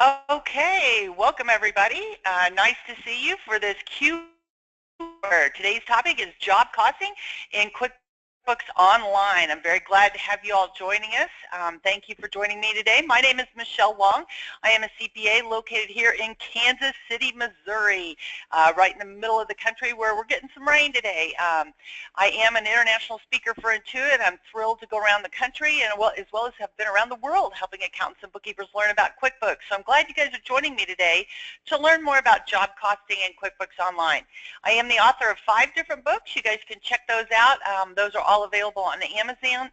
Okay, welcome everybody. Nice to see you for this Q. Today's topic is job costing in QuickBooks Online. I'm very glad to have you all joining us. Thank you for joining me today. My name is Michelle Wong. I am a CPA located here in Kansas City, Missouri, right in the middle of the country where we're getting some rain today. I am an international speaker for Intuit. I'm thrilled to go around the country and as well as have been around the world helping accountants and bookkeepers learn about QuickBooks. So I'm glad you guys are joining me today to learn more about job costing in QuickBooks Online. I am the author of 5 different books. You guys can check those out. Those are all available on Amazon.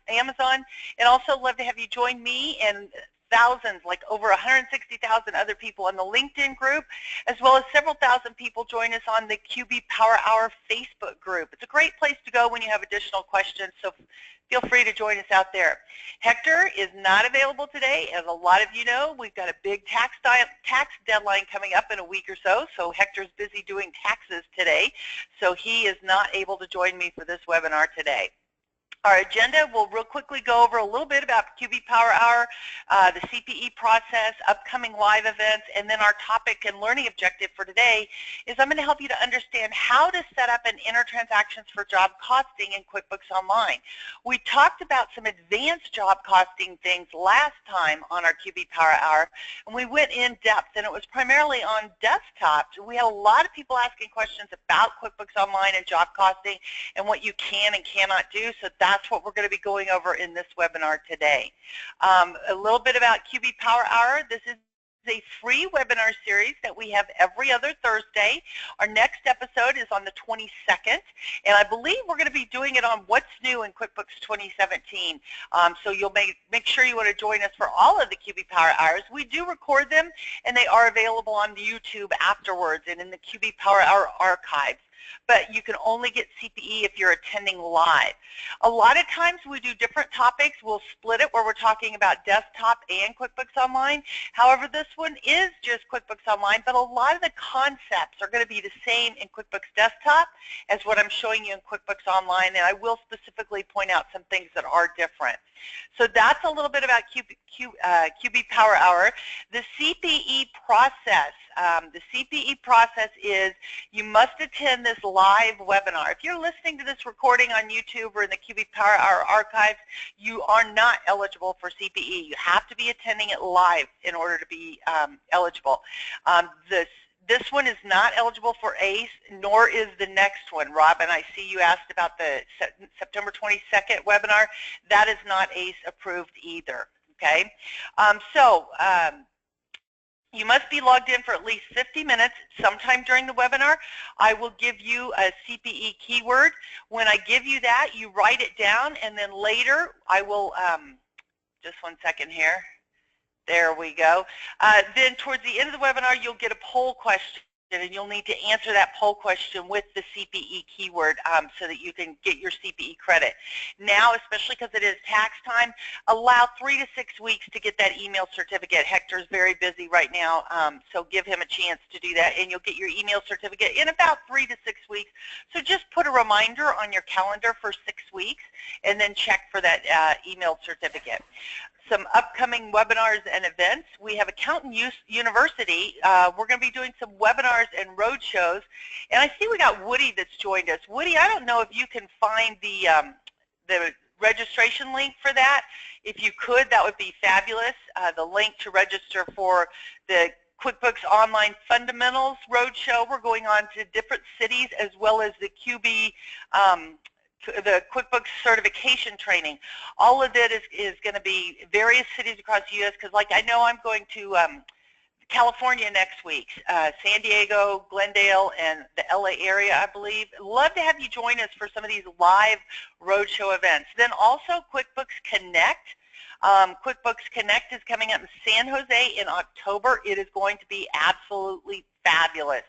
And also love to have you join me and thousands, like over 160,000 other people on the LinkedIn group, as well as several thousand people join us on the QB Power Hour Facebook group. It's a great place to go when you have additional questions, so feel free to join us out there. Hector is not available today. As a lot of you know, we've got a big tax deadline coming up in a week or so Hector's busy doing taxes today, so he is not able to join me for this webinar today. Our agenda, we'll real quickly go over a little bit about QB Power Hour, the CPE process, upcoming live events, and then our topic and learning objective for today is I'm going to help you to understand how to set up and enter transactions for job costing in QuickBooks Online. We talked about some advanced job costing things last time on our QB Power Hour, and we went in depth, and it was primarily on desktop. We had a lot of people asking questions about QuickBooks Online and job costing and what you can and cannot do, so that's what we're going to be going over in this webinar today. A little bit about QB Power Hour. This is a free webinar series that we have every other Thursday. Our next episode is on the 22nd, and I believe we're going to be doing it on what's new in QuickBooks 2017. So you'll make sure you want to join us for all of the QB Power Hours. We do record them, and they are available on YouTube afterwards and in the QB Power Hour archives. But you can only get CPE if you're attending live. A lot of times we do different topics. We'll split it where we're talking about desktop and QuickBooks Online. However, this one is just QuickBooks Online, but a lot of the concepts are going to be the same in QuickBooks Desktop as what I'm showing you in QuickBooks Online, and I will specifically point out some things that are different. So that's a little bit about QB Power Hour. The CPE process. The CPE process is you must attend this live webinar. If you're listening to this recording on YouTube or in the QB Power Hour archives, you are not eligible for CPE. You have to be attending it live in order to be eligible. This one is not eligible for ACE, nor is the next one. Robin, I see you asked about the September 22nd webinar. That is not ACE approved either, okay? You must be logged in for at least 50 minutes sometime during the webinar. I will give you a CPE keyword. When I give you that, you write it down, and then later I will, just one second here. There we go. Then towards the end of the webinar, you'll get a poll question, and you'll need to answer that poll question with the CPE keyword so that you can get your CPE credit. Now, especially because it is tax time, allow 3 to 6 weeks to get that email certificate. Hector's very busy right now, so give him a chance to do that, and you'll get your email certificate in about 3 to 6 weeks. So just put a reminder on your calendar for 6 weeks, and then check for that email certificate. Some upcoming webinars and events. We have Accountant University. We're going to be doing some webinars and road shows. And I see we got Woody that's joined us. Woody, I don't know if you can find the registration link for that. If you could, that would be fabulous. The link to register for the QuickBooks Online Fundamentals Roadshow. We're going on to different cities as well as the the QuickBooks certification training. All of it is going to be various cities across the U.S. because, like, I know I'm going to California next week, San Diego, Glendale, and the LA area, I believe. Love to have you join us for some of these live roadshow events. Then also QuickBooks Connect. QuickBooks Connect is coming up in San Jose in October. It is going to be absolutely fabulous.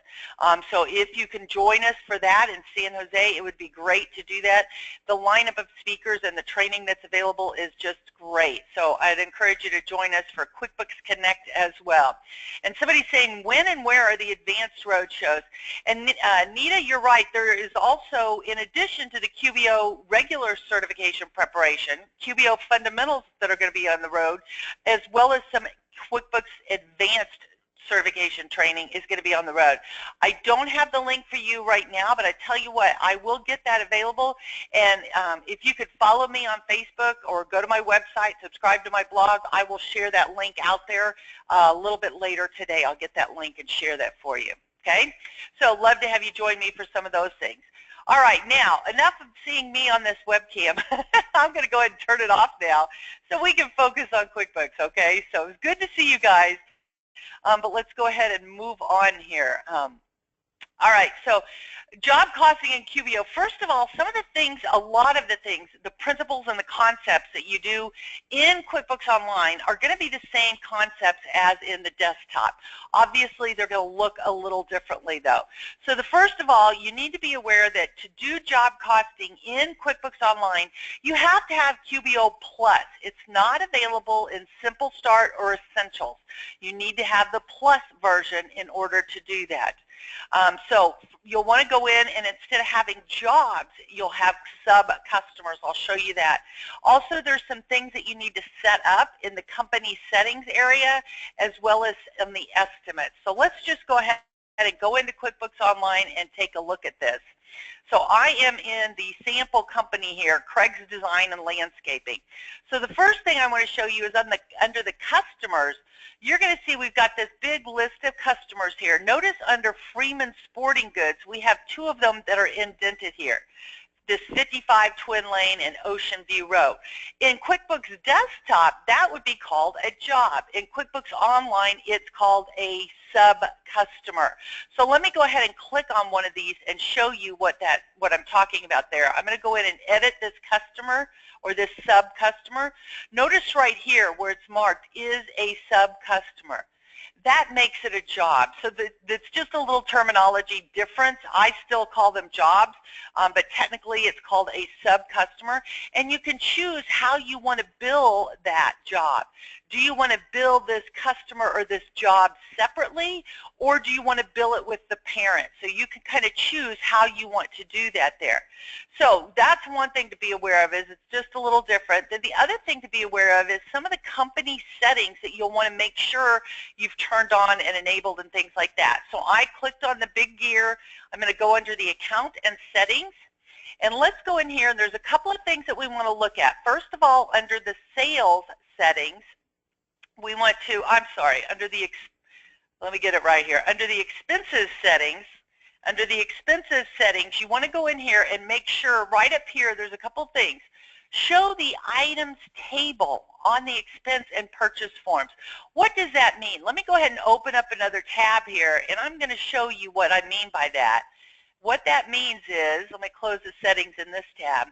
So if you can join us for that in San Jose, it would be great to do that. The lineup of speakers and the training that's available is just great. So I'd encourage you to join us for QuickBooks Connect as well. And somebody's saying, when and where are the advanced roadshows? And Nita, you're right. There is also, in addition to the QBO regular certification preparation, QBO fundamentals that are going to be on the road, as well as some QuickBooks Advanced certification training is going to be on the road. I don't have the link for you right now, but I tell you what, I will get that available. And if you could follow me on Facebook or go to my website, subscribe to my blog, I will share that link out there a little bit later today. I'll get that link and share that for you. Okay? So love to have you join me for some of those things. All right, now, enough of seeing me on this webcam. I'm going to go ahead and turn it off now so we can focus on QuickBooks, okay? So it's good to see you guys, but let's go ahead and move on here. All right, so job costing in QBO. First of all, some of the things, a lot of the things, the principles and the concepts that you do in QuickBooks Online are going to be the same concepts as in the desktop. Obviously, they're going to look a little differently, though. So the first of all, you need to be aware that to do job costing in QuickBooks Online, you have to have QBO Plus. It's not available in Simple Start or Essentials. You need to have the Plus version in order to do that. So you'll want to go in, and instead of having jobs, you'll have sub-customers. I'll show you that. Also, there's some things that you need to set up in the company settings area as well as in the estimates. So let's just go ahead and go into QuickBooks Online and take a look at this. So I am in the sample company here, Craig's Design and Landscaping. So the first thing I want to show you is under the customers, you're going to see we've got this big list of customers here. Notice under Freeman Sporting Goods, we have two of them that are indented here. This 55 Twin Lane and Ocean View Road. In QuickBooks Desktop, that would be called a job. In QuickBooks Online, it's called a sub-customer. So let me go ahead and click on one of these and show you what I'm talking about there. I'm going to go in and edit this customer or this sub-customer. Notice right here where it's marked is a sub-customer. That makes it a job. So that's just a little terminology difference. I still call them jobs, but technically it's called a sub-customer. And you can choose how you want to bill that job. Do you want to bill this customer or this job separately, or do you want to bill it with the parent? So you can kind of choose how you want to do that there. So that's one thing to be aware of, is it's just a little different. Then the other thing to be aware of is some of the company settings that you'll want to make sure you've turned on and enabled and things like that. So I clicked on the big gear. I'm going to go under the account and settings. And let's go in here, and there's a couple of things that we want to look at. First of all, under the sales settings, we want to, under the, let me get it right here, under the expenses settings, you want to go in here and make sure right up here there's a couple things. Show the items table on the expense and purchase forms. What does that mean? Let me go ahead and open up another tab here, and I'm going to show you what I mean by that. What that means is, let me close the settings in this tab.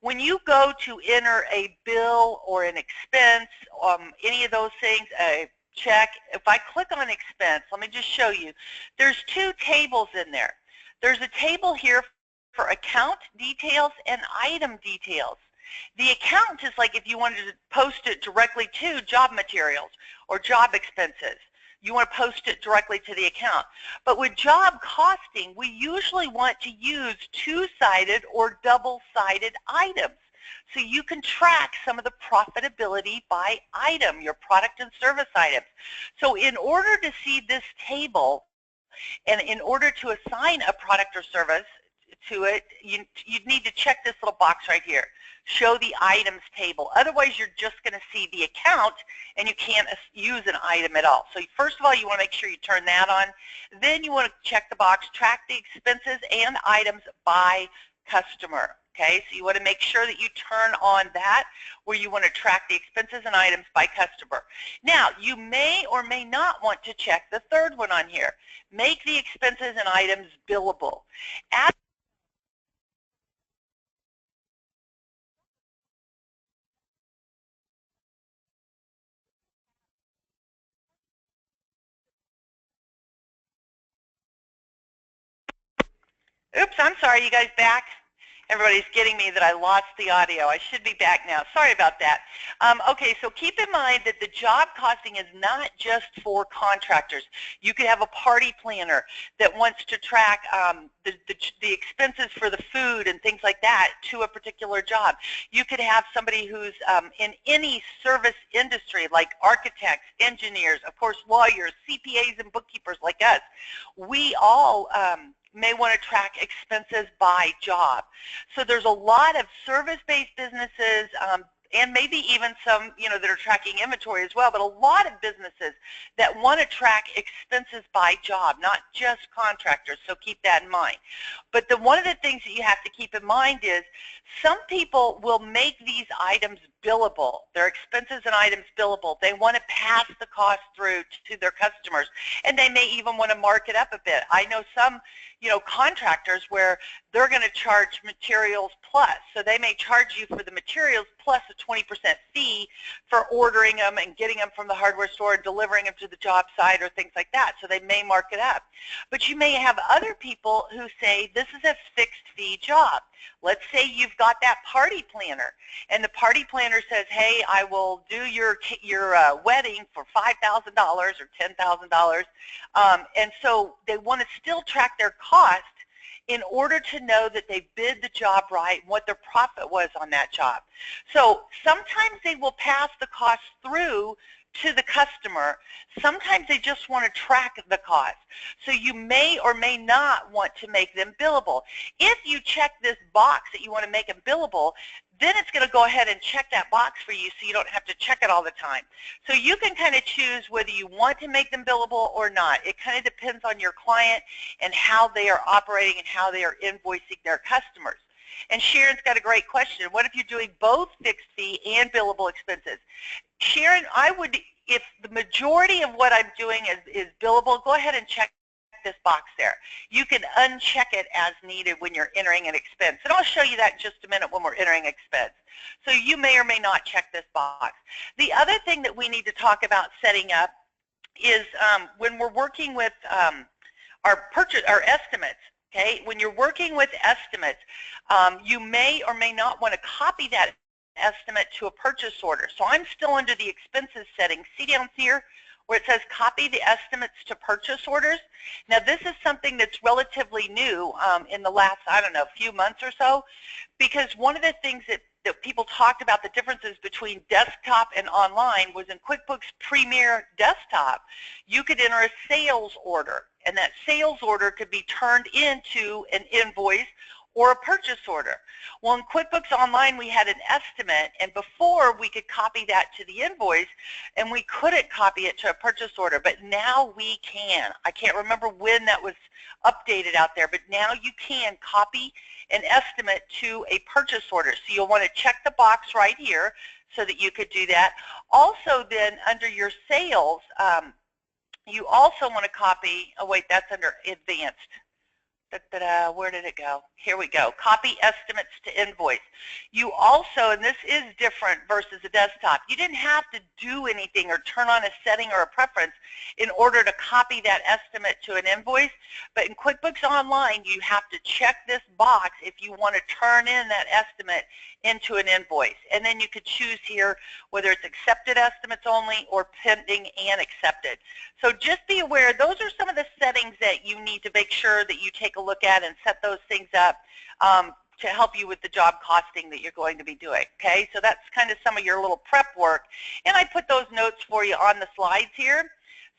When you go to enter a bill or an expense, any of those things, a check, if I click on expense, let me just show you, there's two tables in there. There's a table here for account details and item details. The account is like if you wanted to post it directly to job materials or job expenses. You want to post it directly to the account. But with job costing, we usually want to use two-sided or double-sided items. So you can track some of the profitability by item, your product and service items. So in order to see this table, and in order to assign a product or service to it, you need to check this little box right here. Show the items table. Otherwise, you're just going to see the account, and you can't use an item at all. So first of all, you want to make sure you turn that on. Then you want to check the box, track the expenses and items by customer. Okay, so you want to make sure that you turn on that where you want to track the expenses and items by customer. Now, you may or may not want to check the third one on here. Make the expenses and items billable. Oops, I'm sorry, you guys back? Everybody's getting me that I lost the audio. I should be back now. Sorry about that. Okay, so keep in mind that the job costing is not just for contractors. You could have a party planner that wants to track the expenses for the food and things like that to a particular job. You could have somebody who's in any service industry, like architects, engineers, of course lawyers, CPAs, and bookkeepers like us. We all may want to track expenses by job. So there's a lot of service-based businesses and maybe even some, that are tracking inventory as well, but a lot of businesses that want to track expenses by job, not just contractors, so keep that in mind. But one of the things that you have to keep in mind is some people will make these items billable, their expenses and items billable. They want to pass the cost through to their customers, and they may even want to mark it up a bit. I know some, contractors where they're going to charge materials plus. So they may charge you for the materials plus a 20% fee for ordering them and getting them from the hardware store and delivering them to the job site or things like that. So they may mark it up. But you may have other people who say this is a fixed fee job. Let's say you've got that party planner, and the party planner says, hey, I will do your wedding for $5,000 or $10,000. And so they want to still track their cost in order to know that they bid the job right and what their profit was on that job. So sometimes they will pass the cost through to the customer. Sometimes they just want to track the cost. So you may or may not want to make them billable. If you check this box that you want to make them billable, then it's going to go ahead and check that box for you so you don't have to check it all the time. So you can kind of choose whether you want to make them billable or not. It kind of depends on your client and how they are operating and how they are invoicing their customers. And Sharon's got a great question. What if you're doing both fixed fee and billable expenses? Sharon, I would, if the majority of what I'm doing is billable, go ahead and check this box there. You can uncheck it as needed when you're entering an expense. And I'll show you that in just a minute when we're entering expense. So you may or may not check this box. The other thing that we need to talk about setting up is when we're working with our estimates. Okay, when you're working with estimates, you may or may not want to copy that estimate to a purchase order. So I'm still under the expenses setting. See down here where it says copy the estimates to purchase orders. Now this is something that's relatively new in the last, I don't know, few months or so, because one of the things that people talked about the differences between desktop and online was in QuickBooks Premier Desktop, you could enter a sales order, and that sales order could be turned into an invoice or a purchase order. Well, in QuickBooks Online, we had an estimate, and before we could copy that to the invoice, and we couldn't copy it to a purchase order, but now we can. I can't remember when that was updated out there, but now you can copy an estimate to a purchase order. So you'll want to check the box right here so that you could do that. Also then, under your sales, you also want to copy, oh wait, that's under advanced. Where did it go? Here we go. Copy estimates to invoice. You also, and this is different versus a desktop, you didn't have to do anything or turn on a setting or a preference in order to copy that estimate to an invoice. But in QuickBooks Online, you have to check this box if you want to turn in that estimate into an invoice. And then you could choose here whether it's accepted estimates only or pending and accepted. So just be aware, those are some of the settings that you need to make sure that you take a look at and set those things up to help you with the job costing that you're going to be doing. Okay, so that's kind of some of your little prep work. And I put those notes for you on the slides here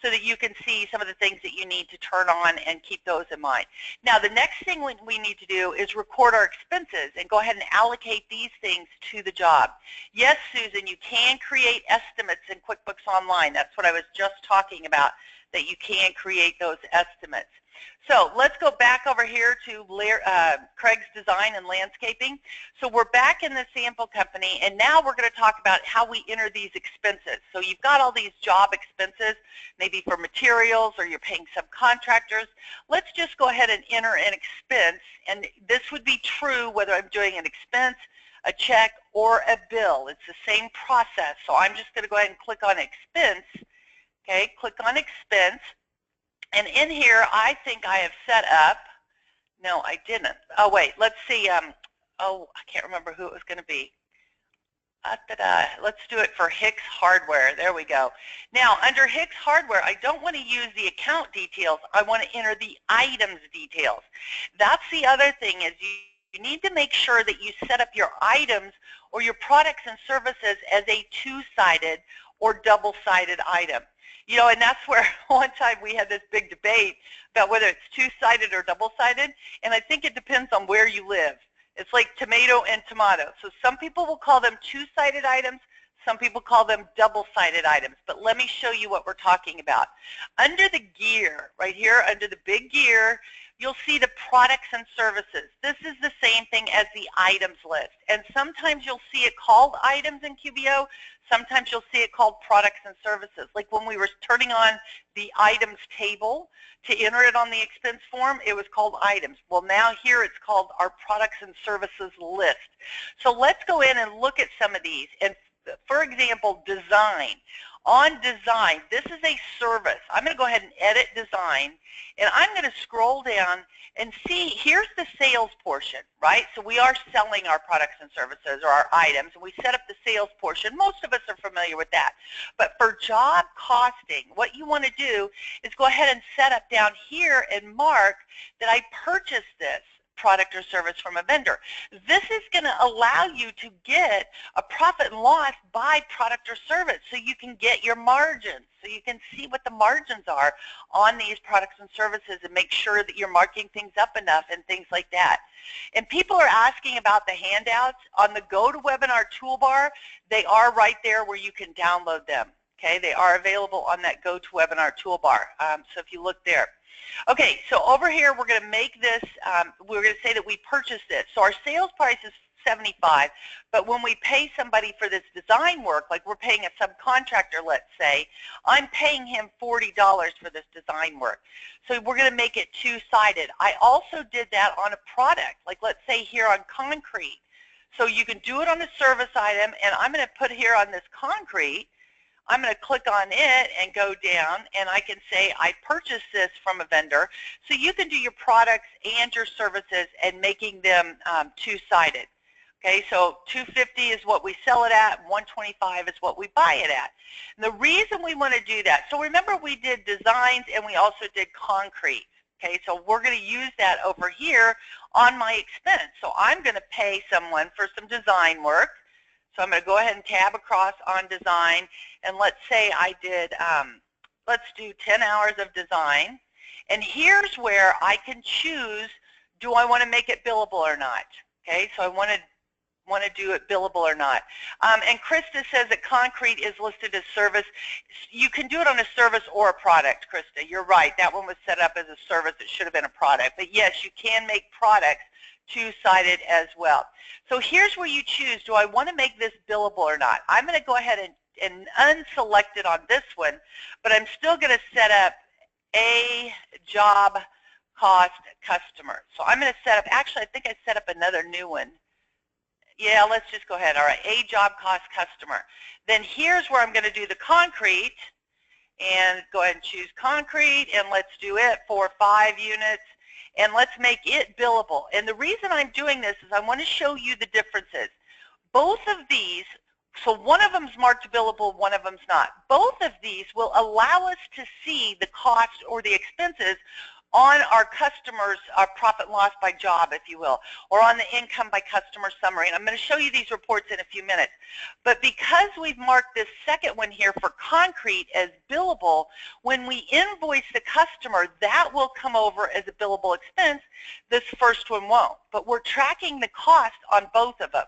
so that you can see some of the things that you need to turn on and keep those in mind. Now, the next thing we need to do is record our expenses and go ahead and allocate these things to the job. Yes, Susan, you can create estimates in QuickBooks Online. That's what I was just talking about, that you can create those estimates. So let's go back over here to Craig's Design and Landscaping. So we're back in the sample company, and now we're going to talk about how we enter these expenses. So you've got all these job expenses, maybe for materials or you're paying subcontractors. Let's just go ahead and enter an expense, and this would be true whether I'm doing an expense, a check, or a bill. It's the same process. So I'm just going to go ahead and click on expense. Okay, click on expense. And in here, I think I have set up, no, I didn't. Oh, wait, let's see. oh, I can't remember who it was going to be. Let's do it for Hicks Hardware. There we go. Now, under Hicks Hardware, I don't want to use the account details. I want to enter the items details. That's the other thing is you need to make sure that you set up your items or your products and services as a two-sided or double-sided item. You know, and that's where one time we had this big debate about whether it's two-sided or double-sided, and I think it depends on where you live. It's like tomato and tomato. So some people will call them two-sided items. Some people call them double-sided items. But let me show you what we're talking about. Under the gear, right here, under the big gear, you'll see the products and services. This is the same thing as the items list. And sometimes you'll see it called items in QBO. Sometimes you'll see it called products and services. Like when we were turning on the items table to enter it on the expense form, it was called items. Well, now here it's called our products and services list. So let's go in and look at some of these. And for example, design. On design, this is a service. I'm going to go ahead and edit design, and I'm going to scroll down and see, here's the sales portion, right? So we are selling our products and services or our items, and we set up the sales portion. Most of us are familiar with that. But for job costing, what you want to do is go ahead and set up down here and mark that I purchased this product or service from a vendor. This is going to allow you to get a profit and loss by product or service so you can get your margins, so you can see what the margins are on these products and services and make sure that you're marking things up enough and things like that. And people are asking about the handouts. On the GoToWebinar toolbar, they are right there where you can download them. Okay, they are available on that GoToWebinar toolbar. So if you look there. Okay, so over here we're going to make this, we're going to say that we purchased it. So our sales price is $75, but when we pay somebody for this design work, like we're paying a subcontractor, let's say, I'm paying him $40 for this design work. So we're going to make it two-sided. I also did that on a product, like let's say here on concrete. So you can do it on a service item, and I'm going to put here on this concrete, I'm going to click on it and go down, and I can say I purchased this from a vendor. So you can do your products and your services and making them two-sided. Okay, so $250 is what we sell it at, $125 is what we buy it at. And the reason we want to do that, so remember we did designs and we also did concrete. Okay, so we're going to use that over here on my expense. So I'm going to pay someone for some design work. So I'm going to go ahead and tab across on design, and let's say I did, let's do 10 hours of design. And here's where I can choose, do I want to make it billable or not? Okay, so I want to do it billable or not. And Krista says that concrete is listed as service. You can do it on a service or a product, Krista. You're right. That one was set up as a service. It should have been a product. But yes, you can make products two-sided as well. So here's where you choose, do I want to make this billable or not? I'm going to go ahead and unselect it on this one, but I'm still going to set up a job cost customer. So I'm going to set up, actually I think I set up another new one. Yeah, let's just go ahead. All right, a job cost customer. Then here's where I'm going to do the concrete, and go ahead and choose concrete, and let's do it for 5 units. And let's make it billable. And the reason I'm doing this is I want to show you the differences. Both of these, so one of them is marked billable, one of them's not. Both of these will allow us to see the cost or the expenses on our customers' profit and loss by job, if you will, or on the income by customer summary. And I'm going to show you these reports in a few minutes. But because we've marked this second one here for concrete as billable, when we invoice the customer, that will come over as a billable expense. This first one won't. But we're tracking the cost on both of them.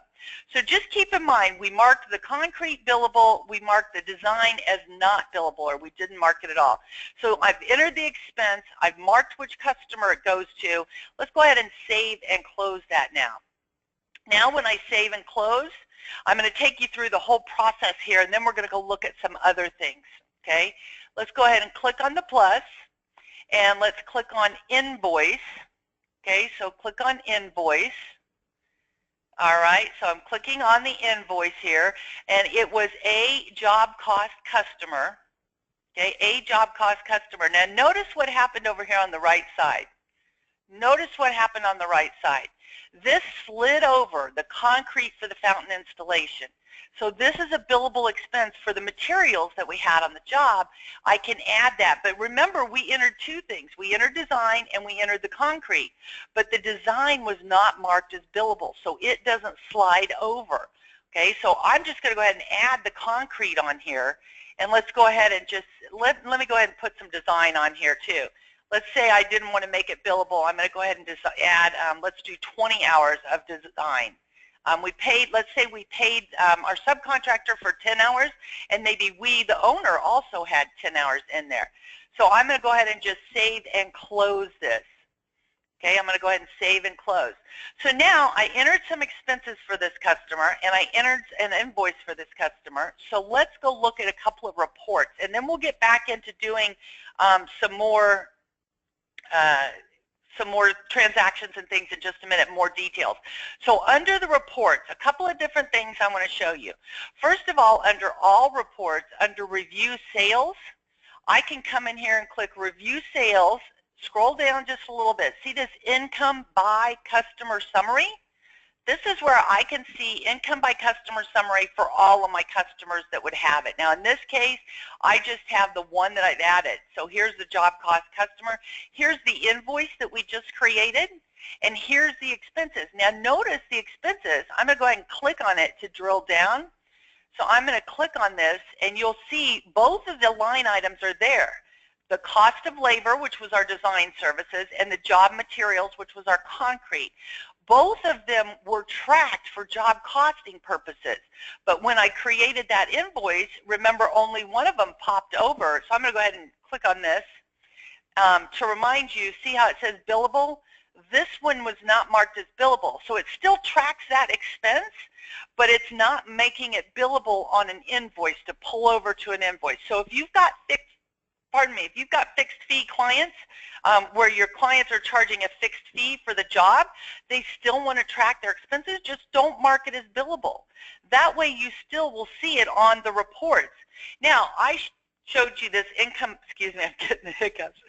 So just keep in mind, we marked the concrete billable, we marked the design as not billable, or we didn't mark it at all. So I've entered the expense, I've marked which customer it goes to. Let's go ahead and save and close that now. Now when I save and close, I'm going to take you through the whole process here, and then we're going to go look at some other things. Okay? Let's go ahead and click on the plus, and let's click on invoice. Okay, so click on invoice. All right, so I'm clicking on the invoice here, and it was a job cost customer. Okay, a job cost customer. Now notice what happened over here on the right side. Notice what happened on the right side. This slid over the concrete for the fountain installation. So this is a billable expense for the materials that we had on the job. I can add that. But remember, we entered two things. We entered design and we entered the concrete. But the design was not marked as billable, so it doesn't slide over. Okay, so I'm just going to go ahead and add the concrete on here. And let's go ahead and just, let me go ahead and put some design on here too. Let's say I didn't want to make it billable. I'm going to go ahead and just add, let's do 20 hours of design. Let's say we paid our subcontractor for 10 hours, and maybe we, the owner, also had 10 hours in there. So I'm going to go ahead and just save and close this. Okay, I'm going to go ahead and save and close. So now I entered some expenses for this customer, and I entered an invoice for this customer. So let's go look at a couple of reports, and then we'll get back into doing some more transactions and things in just a minute, more details. So under the reports, a couple of different things I want to show you. First of all, under all reports, under review sales, I can come in here and click review sales, scroll down just a little bit. See this income by customer summary? This is where I can see income by customer summary for all of my customers that would have it. Now in this case, I just have the one that I've added. So here's the job cost customer. Here's the invoice that we just created. And here's the expenses. Now notice the expenses. I'm going to go ahead and click on it to drill down. So I'm going to click on this, and you'll see both of the line items are there. The cost of labor, which was our design services, and the job materials, which was our concrete. Both of them were tracked for job costing purposes. But when I created that invoice, remember only one of them popped over. So I'm going to go ahead and click on this to remind you, see how it says billable? This one was not marked as billable. So it still tracks that expense, but it's not making it billable on an invoice to pull over to an invoice. So if you've got if you've got fixed fee clients where your clients are charging a fixed fee for the job, they still want to track their expenses, just don't mark it as billable. That way you still will see it on the reports. Now, I showed you this income, excuse me, I'm getting the hiccups.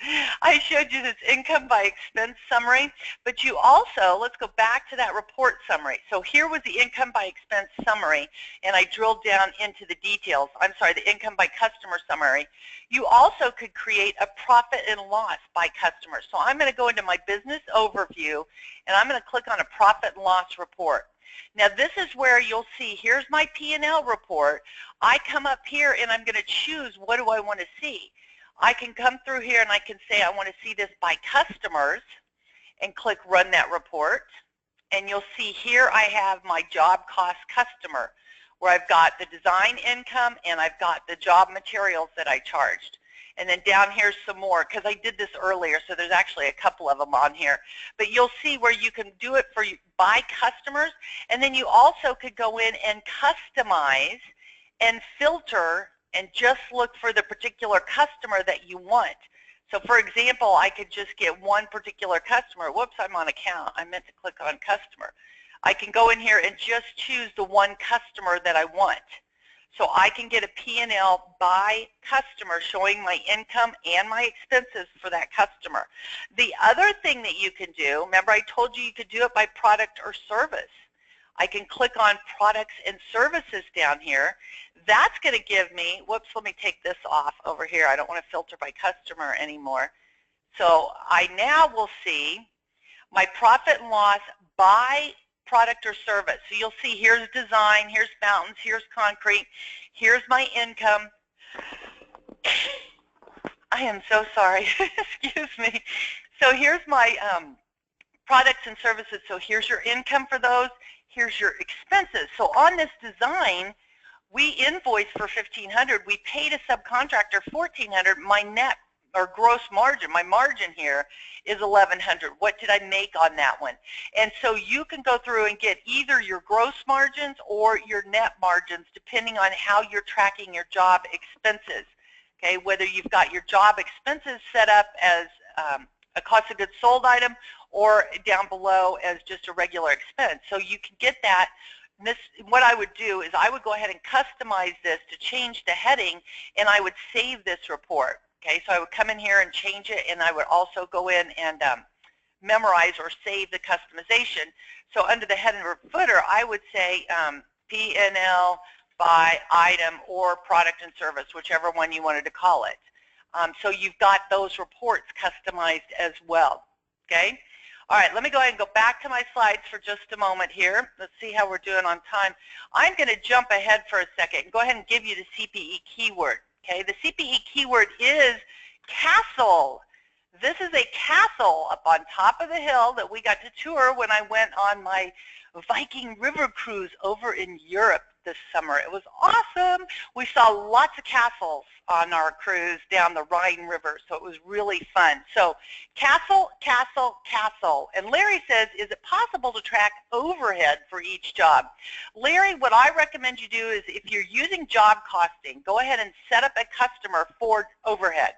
I showed you this income by expense summary, but you also, let's go back to that report summary. So here was the income by expense summary, and I drilled down into the details. I'm sorry, the income by customer summary. You also could create a profit and loss by customer. So I'm going to go into my business overview, and I'm going to click on a profit and loss report. Now this is where you'll see, here's my P&L report. I come up here and I'm going to choose what do I want to see. I can come through here and I can say I want to see this by customers and click run that report. And you'll see here I have my job cost customer where I've got the design income and I've got the job materials that I charged. And then down here's some more, because I did this earlier, so there's actually a couple of them on here. But you'll see where you can do it for by customers, and then you also could go in and customize and filter and just look for the particular customer that you want. So for example, I could just get one particular customer. Whoops, I'm on account. I meant to click on customer. I can go in here and just choose the one customer that I want. So I can get a P&L by customer showing my income and my expenses for that customer. The other thing that you can do, remember I told you you could do it by product or service. I can click on products and services down here. That's going to give me, whoops, let me take this off over here. I don't want to filter by customer anymore. So I now will see my profit and loss by product or service. So you'll see here's design, here's fountains, here's concrete, here's my income. I am so sorry, excuse me. So here's my products and services. So here's your income for those, here's your expenses. So on this design, we invoiced for $1,500, we paid a subcontractor $1,400, my net or gross margin, my margin here is $1,100. What did I make on that one? And so you can go through and get either your gross margins or your net margins depending on how you're tracking your job expenses. Okay, whether you've got your job expenses set up as a cost of goods sold item or down below as just a regular expense. So you can get that. What I would do is I would go ahead and customize this to change the heading, and I would save this report. Okay, so I would come in here and change it, and I would also go in and memorize or save the customization. So under the header or footer, I would say P&L by item or product and service, whichever one you wanted to call it. So you've got those reports customized as well, okay? All right, let me go ahead and go back to my slides for just a moment here. Let's see how we're doing on time. I'm going to jump ahead for a second and go ahead and give you the CPE keyword, okay? The CPE keyword is castle. This is a castle up on top of the hill that we got to tour when I went on my Viking River cruise over in Europe this summer. It was awesome. We saw lots of castles on our cruise down the Rhine River, so it was really fun. So castle, castle, castle. And Larry says, is it possible to track overhead for each job? Larry, what I recommend you do is if you're using job costing, go ahead and set up a customer for overhead.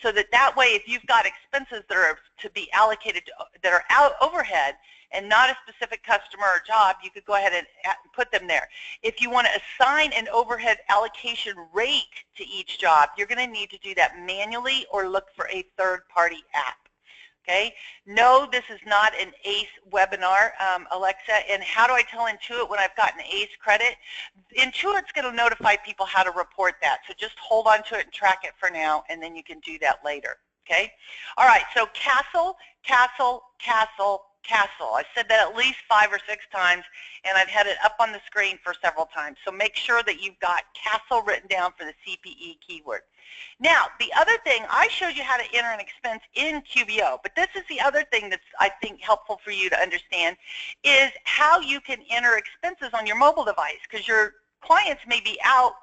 So that way, if you've got expenses that are to be allocated that are out overhead and not a specific customer or job, you could go ahead and put them there. If you want to assign an overhead allocation rate to each job, you're going to need to do that manually or look for a third-party app. Okay? No, this is not an ACE webinar, Alexa. And how do I tell Intuit when I've gotten ACE credit? Intuit's going to notify people how to report that. So just hold on to it and track it for now, and then you can do that later. Okay? All right, so castle, castle, castle, castle. I said that at least 5 or 6 times, and I've had it up on the screen for several times. So make sure that you've got castle written down for the CPE keyword. Now, the other thing, I showed you how to enter an expense in QBO, but this is the other thing that's, I think, helpful for you to understand is how you can enter expenses on your mobile device, because your clients may be out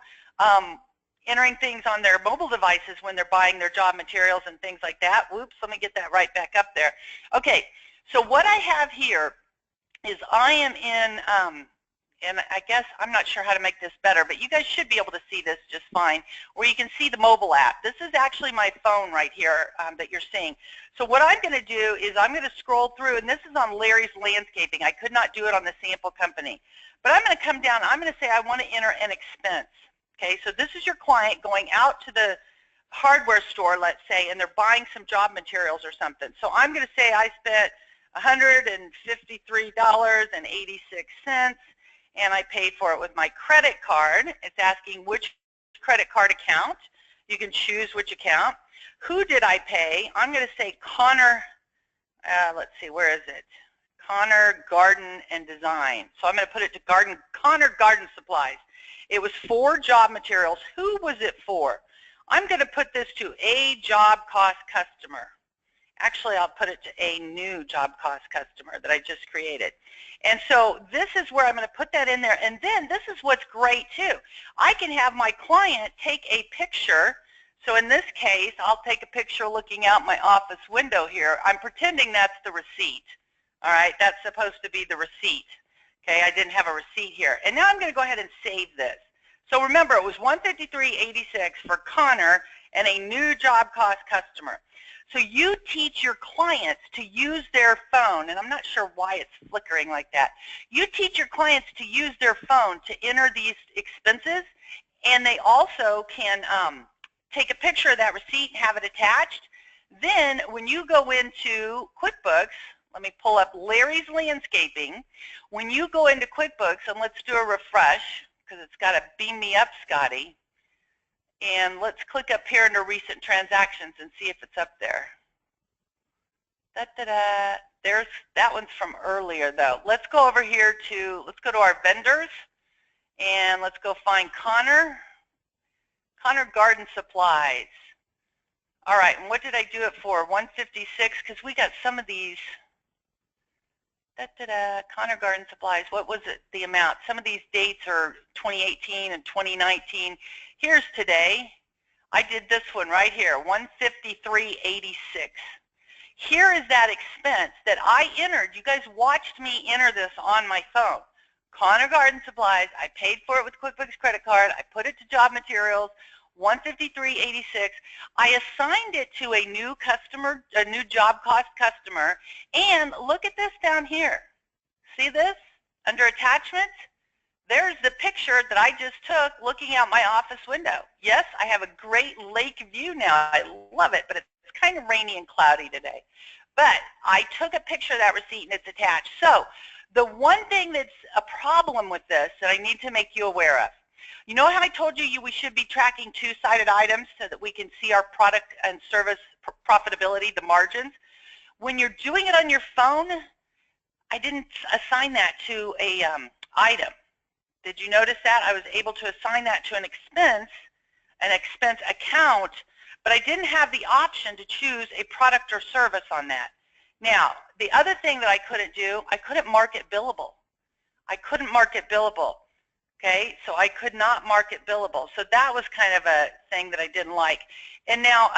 entering things on their mobile devices when they're buying their job materials and things like that. Whoops, let me get that right back up there. Okay, so what I have here is I am in, and I guess I'm not sure how to make this better, but you guys should be able to see this just fine, where you can see the mobile app. This is actually my phone right here that you're seeing. So what I'm going to do is I'm going to scroll through, and this is on Larry's Landscaping. I could not do it on the sample company. But I'm going to come down. I'm going to say I want to enter an expense. Okay, so this is your client going out to the hardware store, let's say, and they're buying some job materials or something. So I'm going to say I spent $153.86. and I paid for it with my credit card. It's asking which credit card account. You can choose which account. Who did I pay? I'm going to say Connor, let's see, where is it? Connor Garden and Design. So I'm going to put it to Connor Garden Supplies. It was for job materials. Who was it for? I'm going to put this to a job cost customer. Actually, I'll put it to a new job cost customer that I just created. And so this is where I'm going to put that in there. And then this is what's great, too. I can have my client take a picture. So in this case, I'll take a picture looking out my office window here. I'm pretending that's the receipt. All right, that's supposed to be the receipt. Okay, I didn't have a receipt here. And now I'm going to go ahead and save this. So remember, it was $153.86 for Connor and a new job cost customer. So you teach your clients to use their phone, and I'm not sure why it's flickering like that. You teach your clients to use their phone to enter these expenses, and they also can take a picture of that receipt and have it attached. Then when you go into QuickBooks, let me pull up Larry's Landscaping. When you go into QuickBooks, and let's do a refresh, because it's got to beam me up, Scotty. And let's click up here under recent transactions and see if it's up there. There's, that one's from earlier though. Let's go over here to, let's go to our vendors and let's go find Connor Garden Supplies. All right, and what did I do it for? 156, because we got some of these. Connor Garden Supplies, what was it, the amount? Some of these dates are 2018 and 2019. Here's today. I did this one right here, $153.86. Here is that expense that I entered. You guys watched me enter this on my phone. Connor Garden Supplies, I paid for it with QuickBooks credit card. I put it to job materials, $153.86. I assigned it to a new customer, a new job cost customer, and look at this down here. See this? Under attachments, there's the picture that I just took looking out my office window. Yes, I have a great lake view now. I love it, but it's kind of rainy and cloudy today. But I took a picture of that receipt and it's attached. So the one thing that's a problem with this that I need to make you aware of, you know how I told you we should be tracking two-sided items so that we can see our product and service profitability, the margins? When you're doing it on your phone, I didn't assign that to a item. Did you notice that? I was able to assign that to an expense account, but I didn't have the option to choose a product or service on that. Now, the other thing that I couldn't do, I couldn't mark it billable. I couldn't mark it billable. Okay, so I could not mark it billable. So that was kind of a thing that I didn't like. And now,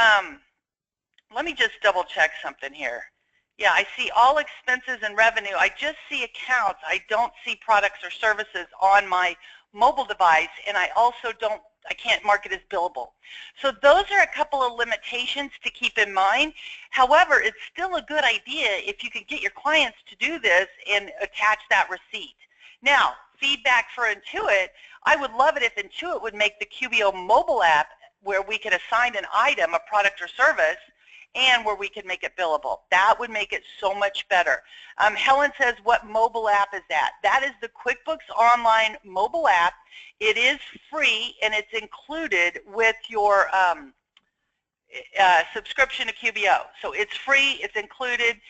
let me just double check something here. Yeah, I see all expenses and revenue. I just see accounts. I don't see products or services on my mobile device, and I also I can't mark it as billable. So those are a couple of limitations to keep in mind. However, it's still a good idea if you could get your clients to do this and attach that receipt. Now, feedback for Intuit, I would love it if Intuit would make the QBO mobile app where we could assign an item, a product or service, and where we could make it billable. That would make it so much better. Helen says, what mobile app is that? That is the QuickBooks Online mobile app. It is free, and it's included with your subscription to QBO. So it's free, it's included.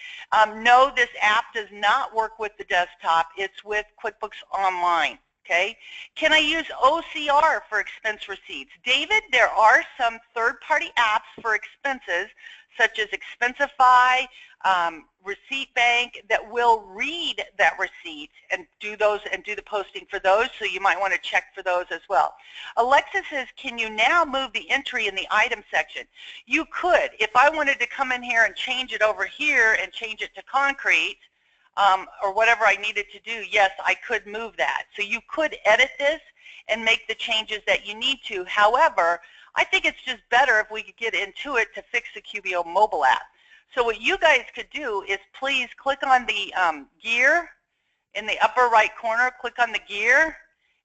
No, this app does not work with the desktop. It's with QuickBooks Online. Okay. Can I use OCR for expense receipts? David, there are some third-party apps for expenses, such as Expensify, Receipt Bank, that will read that receipt and do the posting for those, so you might want to check for those as well. Alexa says, can you now move the entry in the item section? You could. If I wanted to come in here and change it over here and change it to concrete, or whatever I needed to do, yes, I could move that. So you could edit this and make the changes that you need to. However, I think it's just better if we could get Intuit to fix the QBO mobile app. So what you guys could do is please click on the gear in the upper right corner, click on the gear,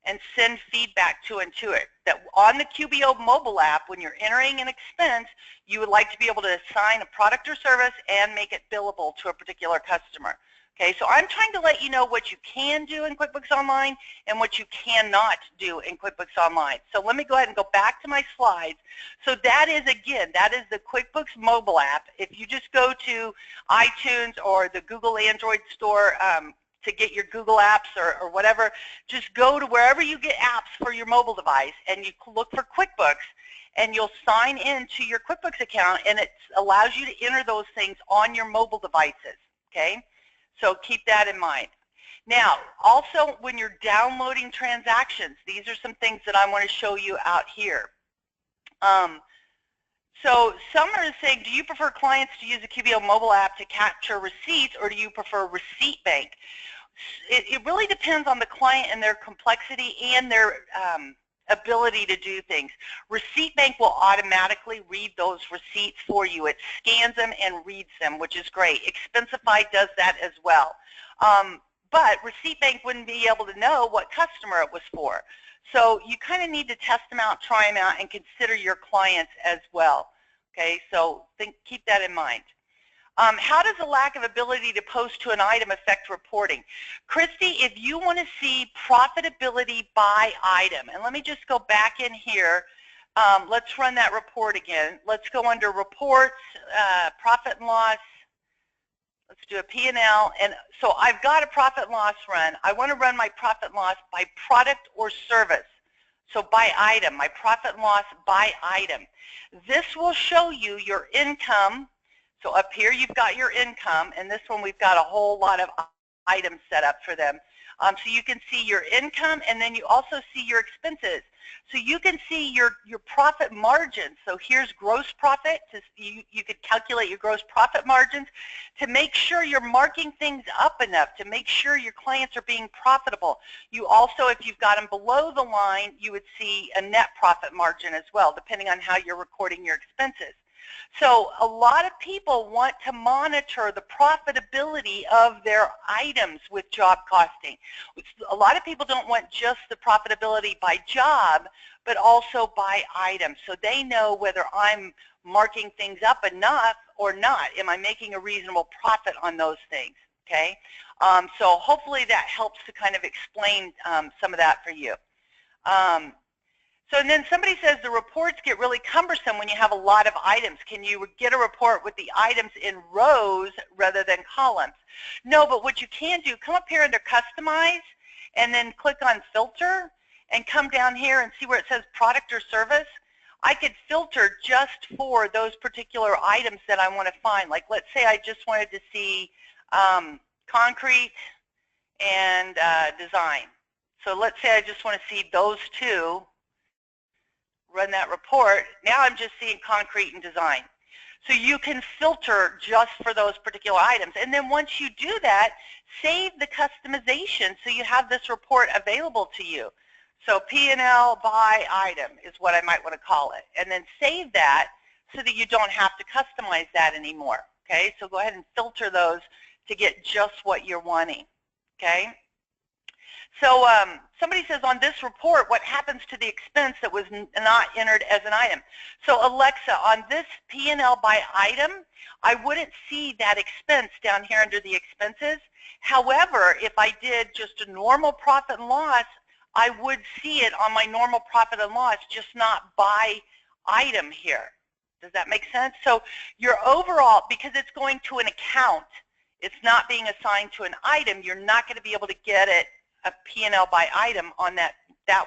and send feedback to Intuit that on the QBO mobile app, when you're entering an expense, you would like to be able to assign a product or service and make it billable to a particular customer. Okay, so I'm trying to let you know what you can do in QuickBooks Online and what you cannot do in QuickBooks Online. So let me go ahead and go back to my slides. So that is, again, that is the QuickBooks mobile app. If you just go to iTunes or the Google Android store to get your Google apps or whatever, just go to wherever you get apps for your mobile device and you look for QuickBooks, and you'll sign in to your QuickBooks account, and it allows you to enter those things on your mobile devices, okay? So keep that in mind. Now, also when you're downloading transactions, these are some things that I want to show you out here. So some are saying, do you prefer clients to use the QBO mobile app to capture receipts, or do you prefer Receipt Bank? It really depends on the client and their complexity and their ability to do things. Receipt Bank will automatically read those receipts for you. It scans them and reads them, which is great. Expensify does that as well. But Receipt Bank wouldn't be able to know what customer it was for. So you kind of need to test them out, try them out, and consider your clients as well. Okay, so keep that in mind. How does the lack of ability to post to an item affect reporting? Christy, if you want to see profitability by item, and let me just go back in here. Let's run that report again. Let's go under reports, profit and loss. Let's do a P&L. And so I've got a profit and loss run. I want to run my profit and loss by product or service. So by item, my profit and loss by item. This will show you your income. So up here you've got your income, and this one we've got a whole lot of items set up for them. So you can see your income, and then you also see your expenses. So you can see your profit margins. So here's gross profit. You could calculate your gross profit margins to make sure you're marking things up enough to make sure your clients are being profitable. You also, if you've got them below the line, you would see a net profit margin as well, depending on how you're recording your expenses. So a lot of people want to monitor the profitability of their items with job costing. A lot of people don't want just the profitability by job, but also by item. So they know whether I'm marking things up enough or not. Am I making a reasonable profit on those things? Okay. So hopefully that helps to kind of explain some of that for you. So and then somebody says the reports get really cumbersome when you have a lot of items. Can you get a report with the items in rows rather than columns? No, but what you can do, come up here under Customize and then click on Filter and come down here and see where it says Product or Service. I could filter just for those particular items that I want to find. Like let's say I just wanted to see concrete and design. So let's say I just want to see those two. Run that report. Now I'm just seeing concrete and design. So you can filter just for those particular items. And then once you do that, save the customization so you have this report available to you. So P&L by item is what I might want to call it. And then save that so that you don't have to customize that anymore. Okay, so go ahead and filter those to get just what you're wanting. Okay. So somebody says on this report, what happens to the expense that was not entered as an item? So Alexa, on this P&L by item, I wouldn't see that expense down here under the expenses. However, if I did just a normal profit and loss, I would see it on my normal profit and loss, just not by item here. Does that make sense? So your overall, because it's going to an account, it's not being assigned to an item, you're not going to be able to get it a P&L by item on that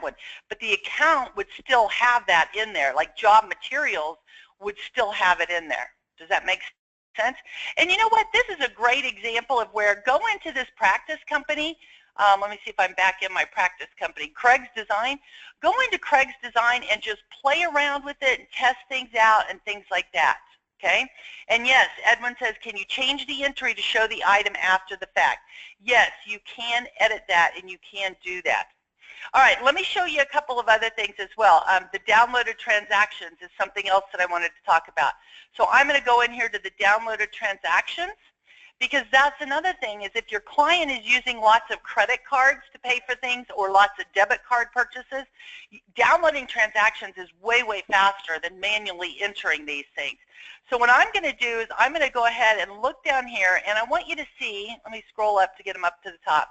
one. But the account would still have that in there, like job materials would still have it in there. Does that make sense? And you know what? This is a great example of where go into this practice company. Let me see if I'm back in my practice company, Craig's Design. Go into Craig's Design and just play around with it and test things out and things like that. Okay, and yes, Edwin says, can you change the entry to show the item after the fact? Yes, you can edit that and you can do that. All right, let me show you a couple of other things as well. The downloaded transactions is something else that I wanted to talk about. So I'm going to go in here to the downloaded transactions, because that's another thing is if your client is using lots of credit cards to pay for things or lots of debit card purchases, downloading transactions is way, way faster than manually entering these things. So what I'm going to do is I'm going to go ahead and look down here, and I want you to see, let me scroll up to get them up to the top.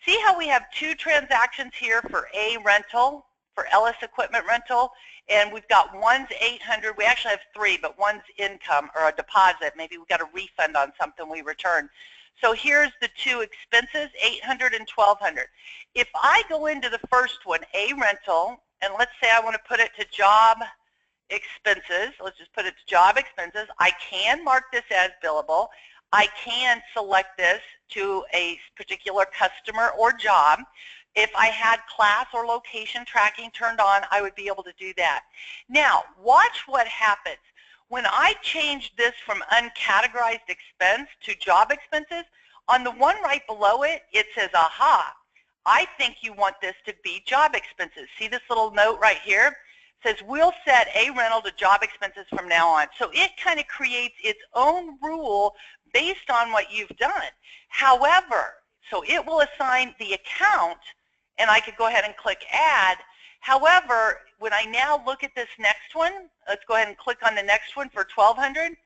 See how we have two transactions here for A rental, for Ellis Equipment Rental, and we've got one's 800. We actually have three, but one's income or a deposit. Maybe we got a refund on something we returned. So here's the two expenses, 800 and 1200. If I go into the first one, A rental, and let's say I want to put it to job expenses, let's just put it to job expenses, I can mark this as billable. I can select this to a particular customer or job. If I had class or location tracking turned on, I would be able to do that. Now, watch what happens. When I change this from uncategorized expense to job expenses, on the one right below it, it says, aha, I think you want this to be job expenses. See this little note right here? It says, we'll set A rental to job expenses from now on. So it kind of creates its own rule based on what you've done. However, so it will assign the account, and I could go ahead and click add. However, when I now look at this next one, let's go ahead and click on the next one for 1200,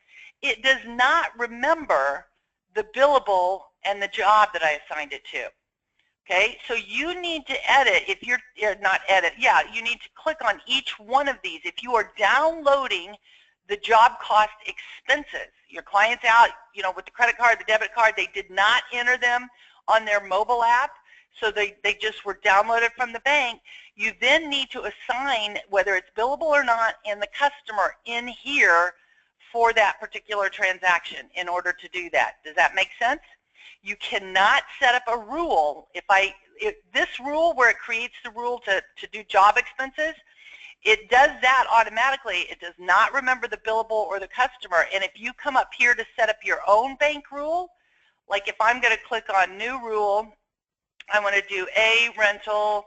it does not remember the billable and the job that I assigned it to. Okay, so you need to edit, if you're not edit, yeah, you need to click on each one of these. If you are downloading the job cost expenses, your client's out, you know, with the credit card, the debit card, they did not enter them on their mobile app, so they just were downloaded from the bank. You then need to assign whether it's billable or not and the customer in here for that particular transaction in order to do that. Does that make sense? You cannot set up a rule. If this rule where it creates the rule to do job expenses, it does that automatically. It does not remember the billable or the customer. And if you come up here to set up your own bank rule, like if I'm going to click on new rule, I want to do A rental.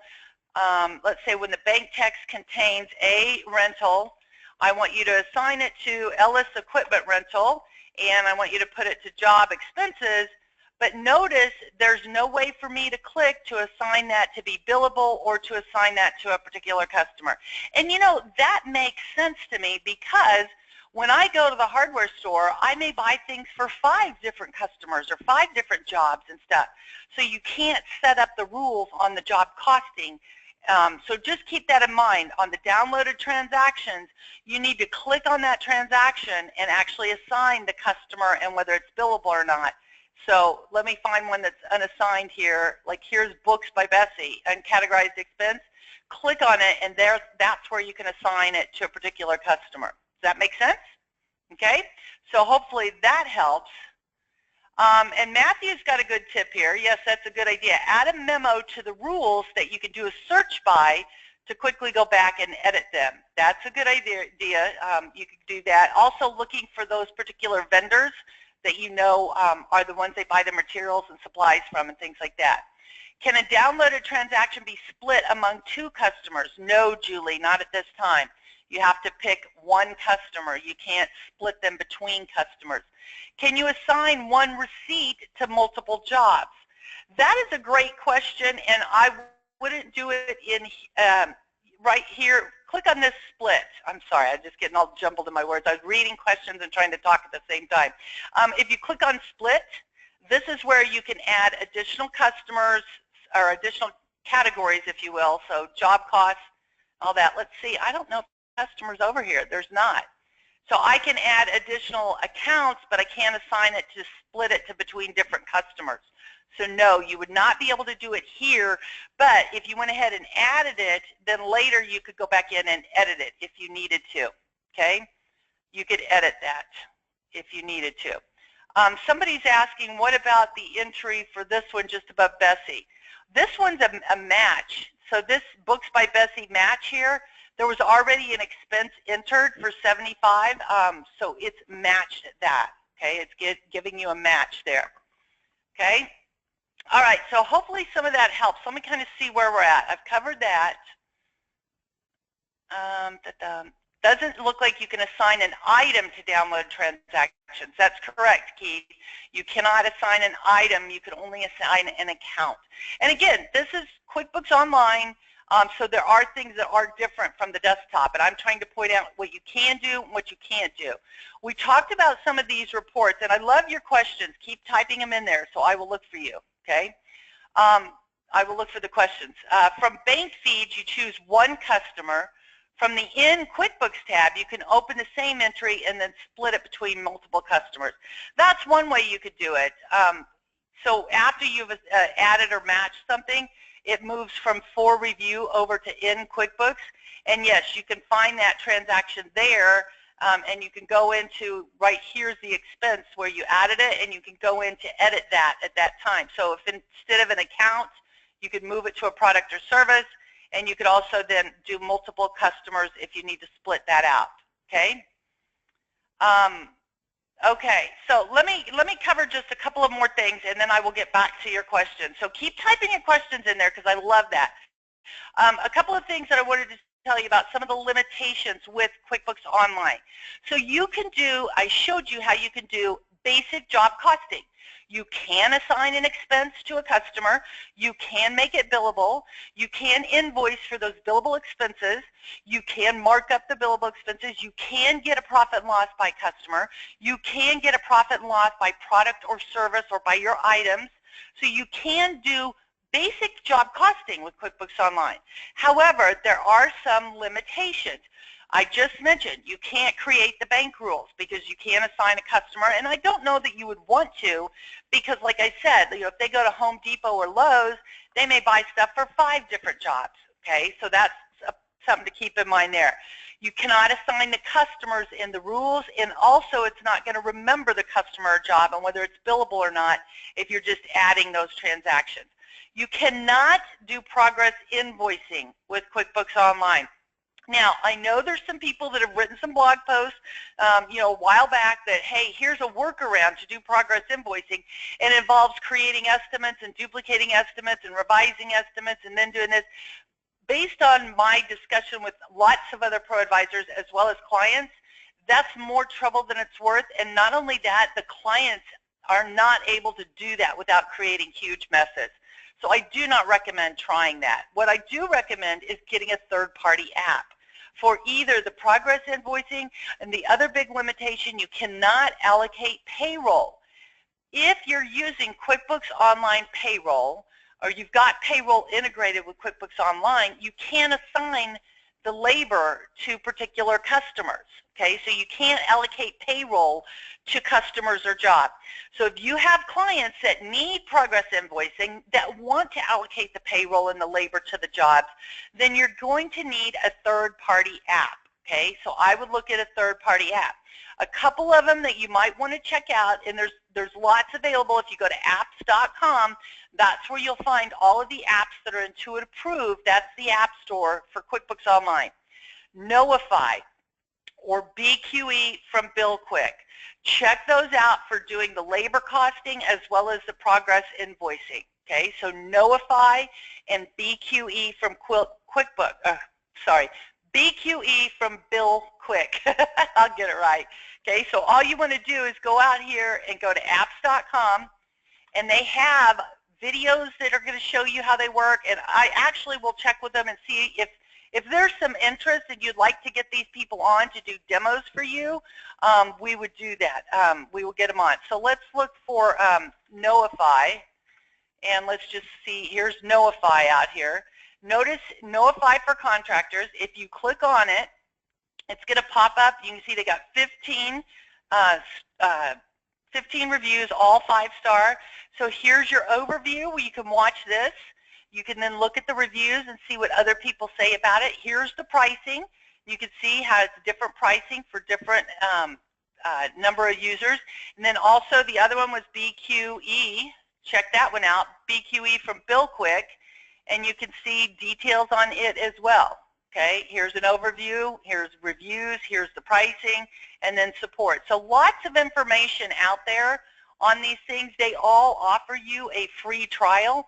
Let's say when the bank text contains A rental, I want you to assign it to Ellis Equipment Rental, and I want you to put it to job expenses. But notice there's no way for me to click to assign that to be billable or to assign that to a particular customer. And you know, that makes sense to me because when I go to the hardware store, I may buy things for 5 different customers or 5 different jobs and stuff. So you can't set up the rules on the job costing. So just keep that in mind. On the downloaded transactions, you need to click on that transaction and actually assign the customer and whether it's billable or not. So let me find one that's unassigned here. Like here's Books by Bessie, uncategorized expense. Click on it, and that's where you can assign it to a particular customer. Does that make sense? Okay, so hopefully that helps. And Matthew's got a good tip here. Yes, that's a good idea. Add a memo to the rules that you can do a search by to quickly go back and edit them. That's a good idea. You could do that. Also looking for those particular vendors that you know are the ones they buy the materials and supplies from and things like that. Can a downloaded transaction be split among 2 customers? No, Julie, not at this time. You have to pick one customer. You can't split them between customers. Can you assign one receipt to multiple jobs? That is a great question, and I wouldn't do it in right here. Click on this split. I'm sorry, I'm just getting all jumbled in my words. I was reading questions and trying to talk at the same time. If you click on split, this is where you can add additional customers or additional categories, if you will. So job costs, all that. Let's see. I don't know if customers over here. There's not. So I can add additional accounts, but I can't assign it to split it to between different customers. So no, you would not be able to do it here, but if you went ahead and added it, then later you could go back in and edit it if you needed to, okay? You could edit that if you needed to. Somebody's asking, what about the entry for this one just above Bessie? This one's a match. So this Books by Bessie match here, there was already an expense entered for 75, so it's matched that, okay? It's giving you a match there, okay? All right, so hopefully some of that helps. Let me kind of see where we're at. I've covered that. Doesn't look like you can assign an item to download transactions. That's correct, Keith. You cannot assign an item. You can only assign an account. And again, this is QuickBooks Online, so there are things that are different from the desktop, and I'm trying to point out what you can do and what you can't do. We talked about some of these reports, and I love your questions. Keep typing them in there, so I will look for you, okay? I will look for the questions. From bank feeds, you choose one customer. From the In QuickBooks tab, you can open the same entry and then split it between multiple customers. That's one way you could do it. So after you've added or matched something, it moves from For Review over to In QuickBooks. And yes, you can find that transaction there, and you can go into, right here's the expense where you added it, and you can go in to edit that at that time. So if instead of an account, you could move it to a product or service, and you could also then do multiple customers if you need to split that out, okay? Okay, so let me cover just a couple of more things, and then I will get back to your questions. So keep typing your questions in there because I love that. A couple of things that I wanted to tell you about some of the limitations with QuickBooks Online. So you can do, I showed you how you can do basic job costing. You can assign an expense to a customer. You can make it billable. You can invoice for those billable expenses. You can mark up the billable expenses. You can get a profit and loss by customer. You can get a profit and loss by product or service or by your items. So you can do basic job costing with QuickBooks Online. However, there are some limitations. I just mentioned you can't create the bank rules because you can't assign a customer, and I don't know that you would want to because, like I said, you know, if they go to Home Depot or Lowe's, they may buy stuff for 5 different jobs, okay? So that's something to keep in mind there. You cannot assign the customers in the rules, and also it's not going to remember the customer job and whether it's billable or not if you're just adding those transactions. You cannot do progress invoicing with QuickBooks Online. Now, I know there's some people that have written some blog posts, you know, a while back that, hey, here's a workaround to do progress invoicing. It involves creating estimates and duplicating estimates and revising estimates and then doing this. based on my discussion with lots of other pro advisors as well as clients, that's more trouble than it's worth. And not only that, the clients are not able to do that without creating huge messes. So I do not recommend trying that. What I do recommend is getting a third-party app for either the progress invoicing, and the other big limitation, you cannot allocate payroll. If you're using QuickBooks Online Payroll, or you've got payroll integrated with QuickBooks Online, you can assign the labor to particular customers. Okay, so you can't allocate payroll to customers or jobs. So if you have clients that need progress invoicing that want to allocate the payroll and the labor to the jobs, then you're going to need a third-party app. Okay, so I would look at a third-party app. A couple of them that you might want to check out, and there's lots available. If you go to apps.com, that's where you'll find all of the apps that are Intuit approved. That's the app store for QuickBooks Online. Notify or BQE from BillQuick. Check those out for doing the labor costing as well as the progress invoicing. Okay, so Notify and BQE from BQE from BillQuick. I'll get it right. Okay, so all you want to do is go out here and go to apps.com, and they have videos that are going to show you how they work, and I actually will check with them and see if there's some interest and you'd like to get these people on to do demos for you, we would do that. We will get them on. So let's look for Notify, and let's just see. Here's Notify out here. Notice Notify for Contractors. If you click on it, it's going to pop up. You can see they got 15 reviews, all 5-star. So here's your overview where you can watch this. You can then look at the reviews and see what other people say about it. Here's the pricing. You can see how it's different pricing for different number of users. And then also the other one was BQE. Check that one out, BQE from BillQuick. And you can see details on it as well. Okay, here's an overview, here's reviews, here's the pricing, and then support. So lots of information out there on these things. They all offer you a free trial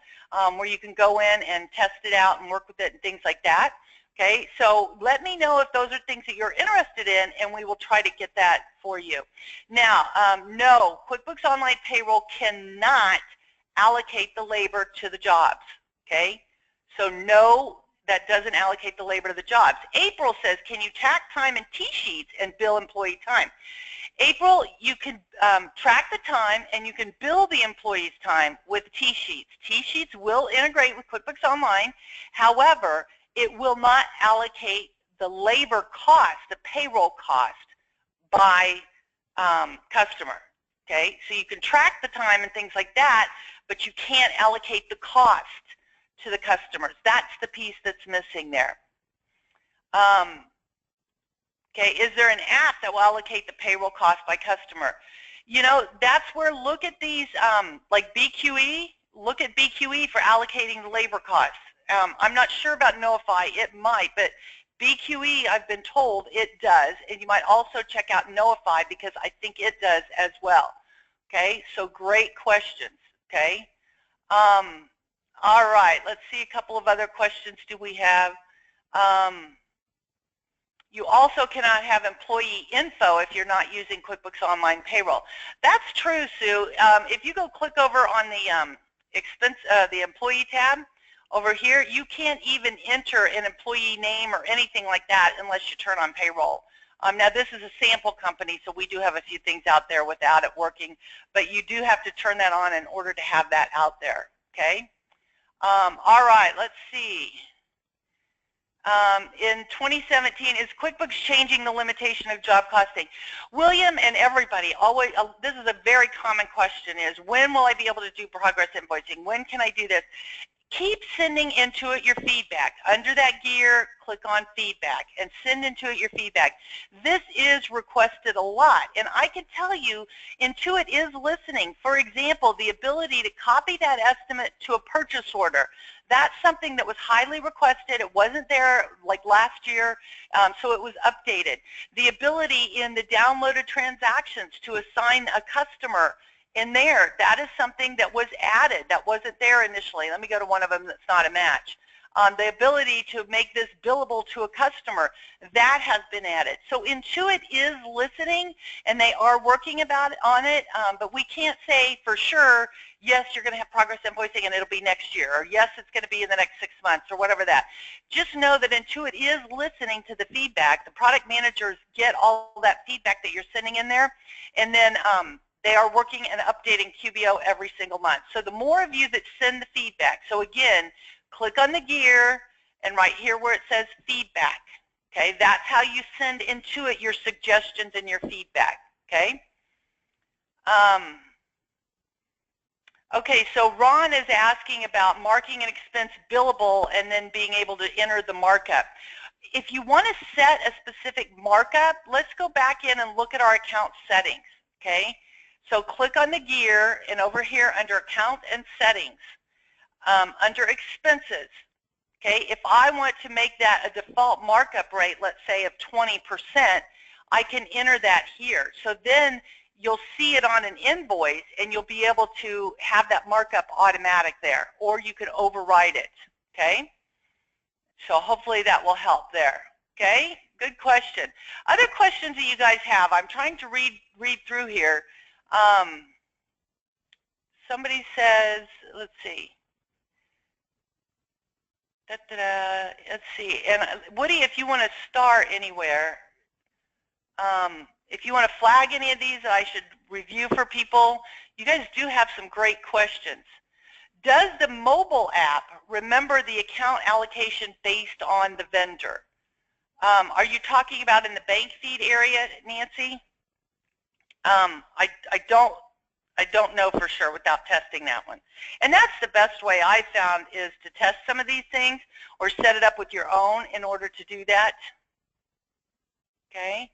where you can go in and test it out and work with it and things like that. Okay, so let me know if those are things that you're interested in, and we will try to get that for you. Now, no, QuickBooks Online Payroll cannot allocate the labor to the jobs. Okay, so no, that doesn't allocate the labor to the jobs. April says, can you track time in T-sheets and bill employee time? April, you can track the time and you can bill the employee's time with T-sheets. T-sheets will integrate with QuickBooks Online. However, it will not allocate the labor cost, the payroll cost, by customer. Okay, so you can track the time and things like that, but you can't allocate the cost to the customers. That's the piece that's missing there. Okay, is there an app that will allocate the payroll cost by customer? You know, that's where, look at these, like BQE, look at BQE for allocating the labor costs. I'm not sure about Notify, it might, but BQE, I've been told it does, and you might also check out Notify because I think it does as well. Okay, so great questions, okay? All right, let's see a couple of other questions do we have. You also cannot have employee info if you're not using QuickBooks Online Payroll. That's true, Sue. If you go click over on the employee tab over here, you can't even enter an employee name or anything like that unless you turn on payroll. Now this is a sample company, so we do have a few things out there without it working, but you do have to turn that on in order to have that out there, okay? All right, let's see. In 2017, is QuickBooks changing the limitation of job costing? William and everybody, always, this is a very common question, is when will I be able to do progress invoicing? When can I do this? Keep sending Intuit your feedback. Under that gear, click on feedback and send Intuit your feedback. This is requested a lot, and I can tell you Intuit is listening. For example, the ability to copy that estimate to a purchase order. That's something that was highly requested. It wasn't there like last year, so it was updated. The ability in the downloaded transactions to assign a customer in there, that is something that was added that wasn't there initially. Let me go to one of them that's not a match. the ability to make this billable to a customer, that has been added. So Intuit is listening, and they are working on it, but we can't say for sure, yes, you're going to have progress invoicing and it'll be next year, or yes, it's going to be in the next 6 months, or whatever that. Just know that Intuit is listening to the feedback. The product managers get all that feedback that you're sending in there, and then they are working and updating QBO every single month. So the more of you that send the feedback, so again, click on the gear, and right here where it says feedback, okay, that's how you send Intuit your suggestions and your feedback, okay? Okay, so Ron is asking about marking an expense billable and then being able to enter the markup. If you want to set a specific markup, let's go back in and look at our account settings, okay? So click on the gear, and over here under account and settings, under expenses, okay, if I want to make that a default markup rate, let's say of 20%, I can enter that here. So then you'll see it on an invoice, and you'll be able to have that markup automatic there, or you can override it, okay? So hopefully that will help there, okay? Good question. Other questions that you guys have, I'm trying to read through here. Somebody says, let's see. Let's see. And Woody, if you want to start anywhere, if you want to flag any of these that I should review for people, you guys do have some great questions. Does the mobile app remember the account allocation based on the vendor? Are you talking about in the bank feed area, Nancy? I don't know for sure without testing that one. And that's the best way I found, is to test some of these things or set it up with your own in order to do that. Okay.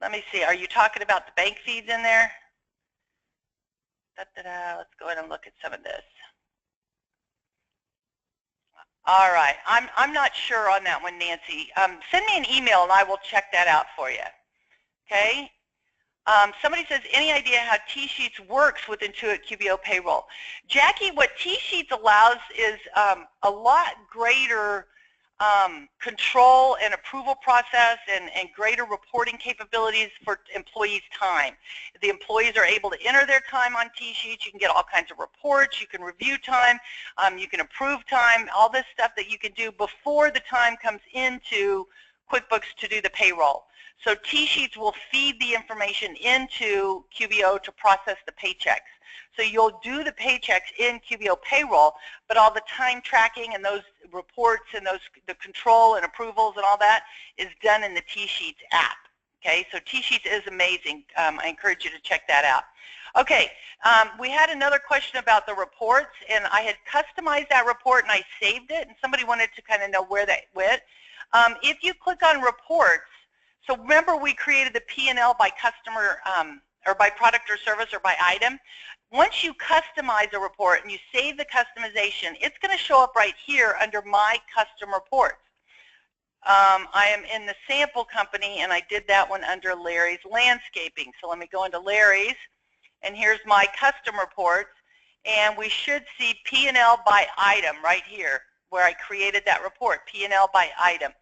Let me see. Are you talking about the bank feeds in there? Let's go ahead and look at some of this. All right. I'm not sure on that one, Nancy. Send me an email and I will check that out for you. Okay. Somebody says, any idea how T-Sheets works with Intuit QBO Payroll? Jackie, what T-Sheets allows is a lot greater control and approval process and greater reporting capabilities for employees' time. The employees are able to enter their time on T-Sheets. You can get all kinds of reports. You can review time. You can approve time, all this stuff that you can do before the time comes into QuickBooks to do the payroll. So T-Sheets will feed the information into QBO to process the paychecks. So you'll do the paychecks in QBO Payroll, but all the time tracking and those reports and the control and approvals and all that is done in the T-Sheets app. Okay, so T-Sheets is amazing. I encourage you to check that out. Okay, we had another question about the reports, and I had customized that report and I saved it, and somebody wanted to kind of know where that went. If you click on reports, so remember we created the P&L by customer or by product or service or by item. Once you customize a report and you save the customization, it's going to show up right here under My Custom Reports. I am in the sample company, and I did that one under Larry's Landscaping. So let me go into Larry's, and here's My Custom Reports, and we should see P&L by item right here where I created that report, P&L by item.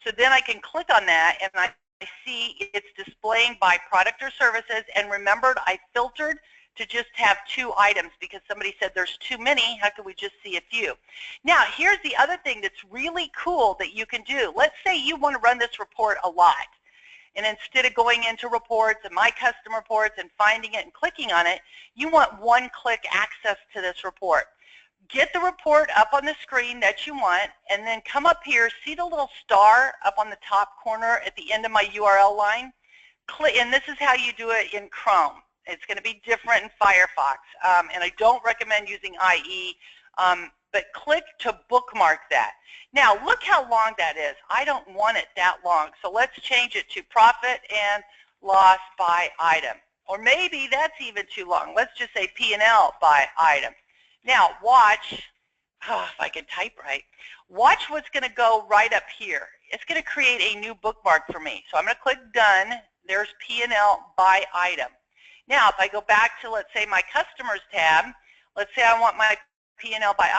So then I can click on that, and I see it's displaying by product or services, and remembered I filtered to just have 2 items because somebody said there's too many, how can we just see a few? Now here's the other thing that's really cool that you can do. Let's say you want to run this report a lot, and instead of going into reports and My Custom Reports and finding it and clicking on it, you want one-click access to this report. Get the report up on the screen that you want, and then come up here, see the little star up on the top corner at the end of my URL line? Click, and this is how you do it in Chrome. It's going to be different in Firefox, and I don't recommend using IE, but click to bookmark that. Now look how long that is. I don't want it that long, so let's change it to profit and loss by item. Or maybe that's even too long. Let's just say P&L by item. Now watch, if I can type right, watch what's going to go right up here. It's going to create a new bookmark for me. So I'm going to click Done. There's P&L by item. Now if I go back to, let's say, my Customers tab, let's say I want my P&L by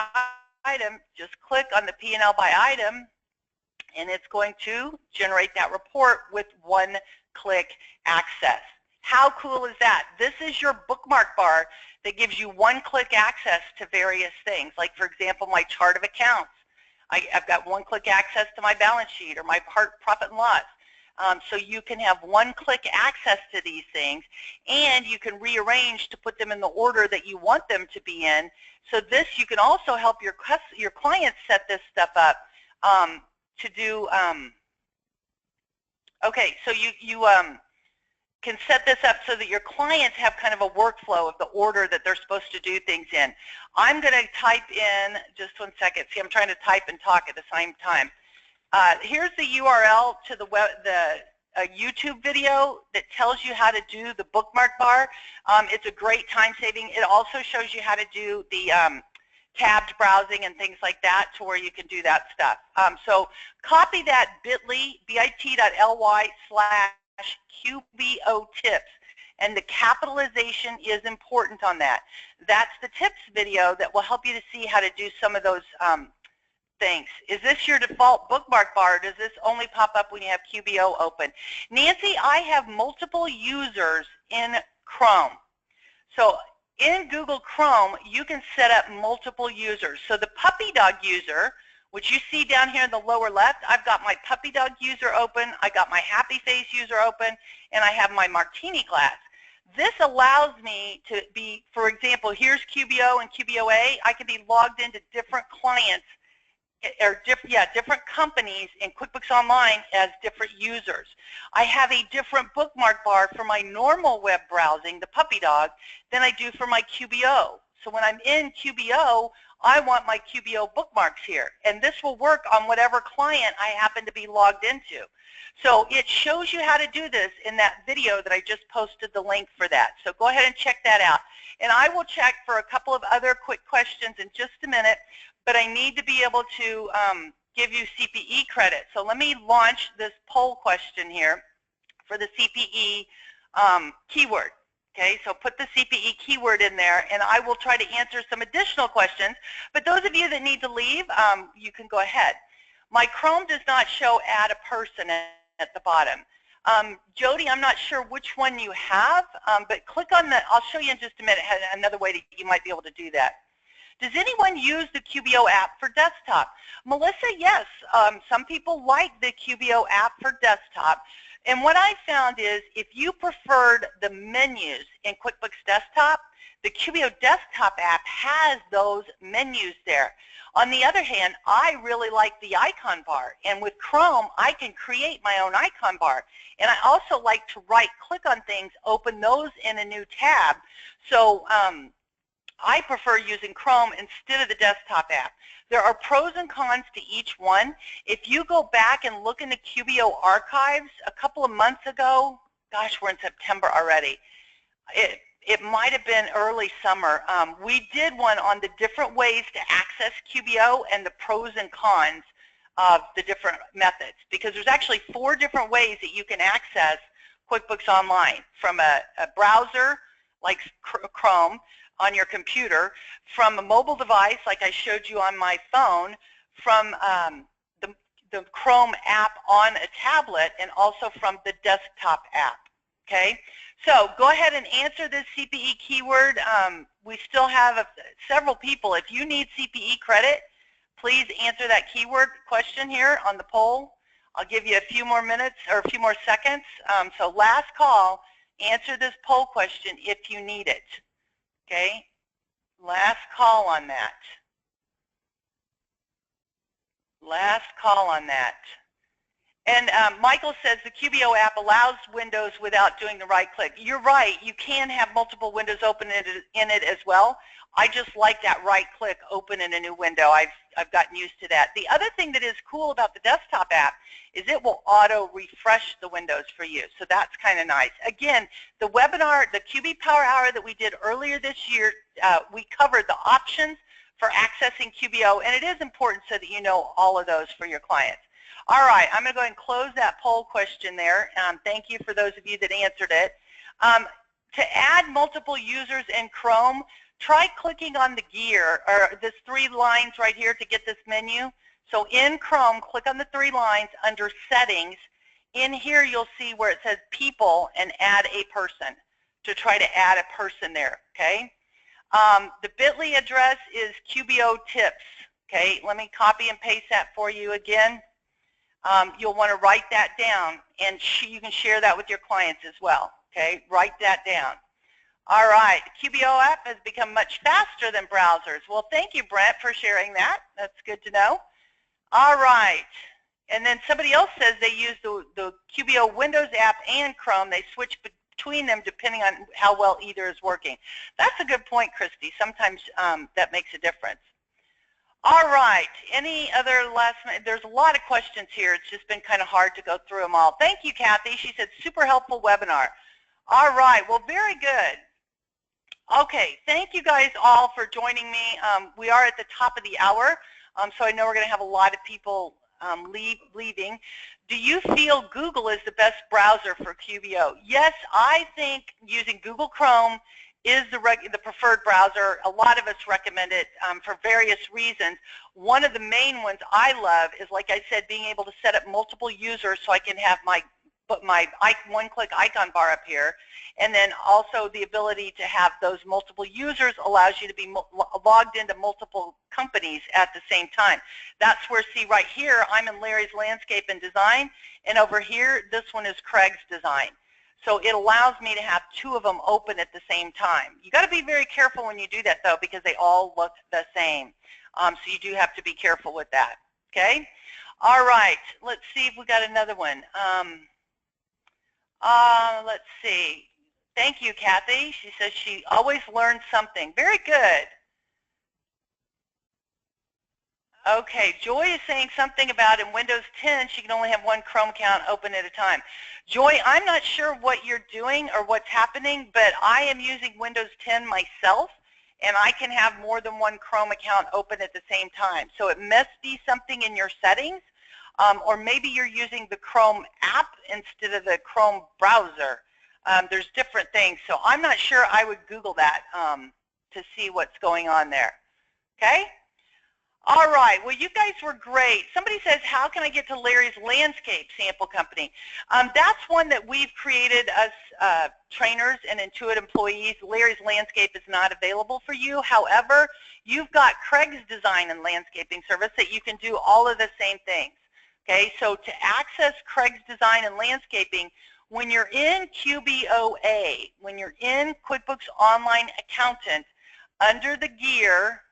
item, just click on the P&L by item, and it's going to generate that report with one-click access. How cool is that? This is your bookmark bar that gives you one-click access to various things. Like, for example, my chart of accounts. I've got one-click access to my balance sheet or my profit and loss. So you can have one-click access to these things, and you can rearrange to put them in the order that you want them to be in. So this, you can also help your clients set this stuff up to do. Okay, so you can set this up so that your clients have kind of a workflow of the order that they're supposed to do things in. I'm going to type in, just 1 second. See, I'm trying to type and talk at the same time. Here's the URL to a YouTube video that tells you how to do the bookmark bar. It's a great time saving. It also shows you how to do the tabbed browsing and things like that, to where you can do that stuff. So copy that bit.ly/QBO tips, and the capitalization is important on that. That's the tips video that will help you to see how to do some of those things. Is this your default bookmark bar, or does this only pop up when you have QBO open? Nancy, I have multiple users in Chrome. So in Google Chrome, you can set up multiple users. So the puppy dog user, which you see down here in the lower left, I've got my puppy dog user open, I got my happy face user open, and I have my martini glass. This allows me to be, for example, here's QBO and QBOA. I can be logged into different clients, or different companies in QuickBooks Online as different users. I have a different bookmark bar for my normal web browsing, the puppy dog, than I do for my QBO. So when I'm in QBO, I want my QBO bookmarks here, and this will work on whatever client I happen to be logged into. So it shows you how to do this in that video that I just posted the link for that. So go ahead and check that out. And I will check for a couple of other quick questions in just a minute, but I need to be able to give you CPE credit. So let me launch this poll question here for the CPE keyword. Okay, so put the CPE keyword in there, and I will try to answer some additional questions. But those of you that need to leave, you can go ahead. My Chrome does not show add a person at the bottom. Jody, I'm not sure which one you have, but click on the, I'll show you in just a minute another way that you might be able to do that. Does anyone use the QBO app for desktop? Melissa, yes. Some people like the QBO app for desktop. And what I found is if you preferred the menus in QuickBooks Desktop, the QBO Desktop app has those menus there. On the other hand, I really like the icon bar. And with Chrome, I can create my own icon bar. And I also like to right-click on things, open those in a new tab. So I prefer using Chrome instead of the desktop app. There are pros and cons to each one. If you go back and look in the QBO archives a couple of months ago, gosh, we're in September already. It might have been early summer. We did one on the different ways to access QBO and the pros and cons of the different methods, because there's actually 4 different ways that you can access QuickBooks Online, from a browser like Chrome, on your computer, from a mobile device like I showed you on my phone, from the Chrome app on a tablet, and also from the desktop app. Okay, so go ahead and answer this CPE keyword. We still have several people. If you need CPE credit, please answer that keyword question here on the poll. I'll give you a few more minutes or a few more seconds. So last call, answer this poll question if you need it. Okay, last call on that. Last call on that. And Michael says the QBO app allows windows without doing the right click. You're right, you can have multiple windows open in it as well. I just like that right click open in a new window. I've gotten used to that. The other thing that is cool about the desktop app is it will auto refresh the windows for you. So that's kind of nice. Again, the webinar, the QB Power Hour that we did earlier this year, we covered the options for accessing QBO, and it is important so that you know all of those for your clients. All right, I'm going to go ahead and close that poll question there. Thank you for those of you that answered it. To add multiple users in Chrome, try clicking on the gear, or this 3 lines right here to get this menu. So in Chrome, click on the 3 lines under Settings. In here, you'll see where it says People and Add a Person, to try to add a person there, okay? The bit.ly address is QBO Tips, okay? Let me copy and paste that for you again. You'll want to write that down, and you can share that with your clients as well, okay? Write that down. All right, the QBO app has become much faster than browsers. Well, thank you, Brent, for sharing that. That's good to know. All right, and then somebody else says they use the QBO Windows app and Chrome. They switch between them depending on how well either is working. That's a good point, Christy. Sometimes that makes a difference. All right, any other last minute? There's a lot of questions here. It's just been kind of hard to go through them all. Thank you, Kathy. She said, super helpful webinar. All right, well, very good. Okay, thank you guys all for joining me. We are at the top of the hour, so I know we're going to have a lot of people leaving. Do you feel Google is the best browser for QBO? Yes, I think using Google Chrome is the preferred browser. A lot of us recommend it for various reasons. One of the main ones I love is, like I said, being able to set up multiple users so I can have my one-click icon bar up here, and then also the ability to have those multiple users allows you to be logged into multiple companies at the same time. That's where, see right here, I'm in Larry's Landscape and Design, and over here, this one is Craig's Design. So it allows me to have 2 of them open at the same time. You got to be very careful when you do that, though, because they all look the same. So you do have to be careful with that. Okay? All right. Let's see if we got another one. Let's see. Thank you, Kathy. She says she always learns something. Very good. Okay, Joy is saying something about in Windows 10 she can only have 1 Chrome account open at a time. Joy, I'm not sure what you're doing or what's happening, but I am using Windows 10 myself, and I can have more than 1 Chrome account open at the same time. So it must be something in your settings, or maybe you're using the Chrome app instead of the Chrome browser. There's different things, so I'm not sure. I would Google that to see what's going on there. Okay? All right, well, you guys were great. Somebody says, how can I get to Larry's Landscape Sample Company? That's one that we've created as trainers and Intuit employees. Larry's Landscape is not available for you. However, you've got Craig's Design and Landscaping Service that you can do all of the same things. Okay, so to access Craig's Design and Landscaping, when you're in QBOA, when you're in QuickBooks Online Accountant, under the gear,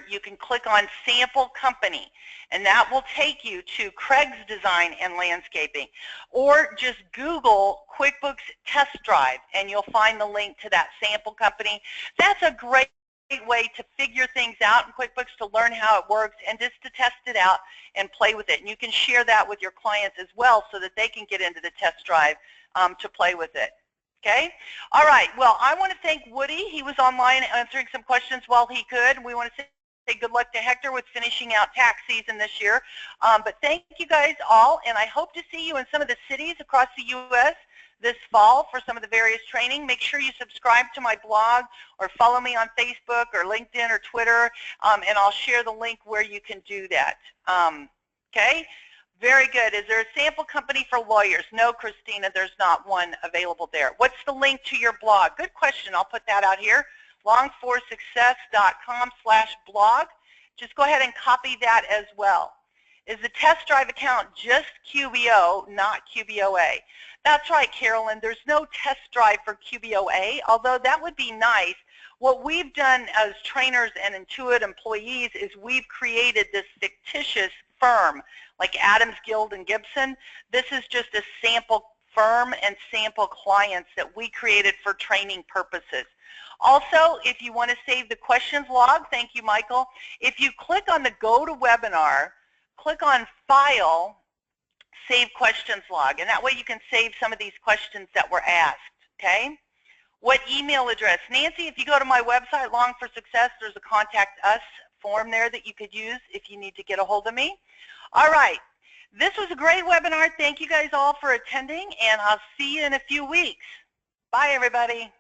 you can click on Sample Company, and that will take you to Craig's Design and Landscaping. Or just Google QuickBooks Test Drive, and you'll find the link to that sample company. That's a great way to figure things out in QuickBooks, to learn how it works, and just to test it out and play with it. And you can share that with your clients as well so that they can get into the test drive to play with it. Okay? All right. Well, I want to thank Woody. He was online answering some questions while he could. We want to say good luck to Hector with finishing out tax season this year. But thank you guys all, and I hope to see you in some of the cities across the U.S. this fall for some of the various training. Make sure you subscribe to my blog or follow me on Facebook or LinkedIn or Twitter, and I'll share the link where you can do that. Okay? Very good. Is there a sample company for lawyers? No, Christina, there's not one available there. What's the link to your blog? Good question. I'll put that out here. long4success.com/blog. Just go ahead and copy that as well. Is the test drive account just QBO, not QBOA? That's right, Carolyn. There's no test drive for QBOA, although that would be nice. What we've done as trainers and Intuit employees is we've created this fictitious firm like Adams, Guild, and Gibson. This is just a sample firm and sample clients that we created for training purposes. Also, if you want to save the questions log, thank you, Michael. If you click on the Go to Webinar, click on File, Save Questions Log, and that way you can save some of these questions that were asked, okay? What email address? Nancy, if you go to my website, Long for Success, there's a Contact Us form there that you could use if you need to get a hold of me. All right. This was a great webinar. Thank you guys all for attending, and I'll see you in a few weeks. Bye, everybody.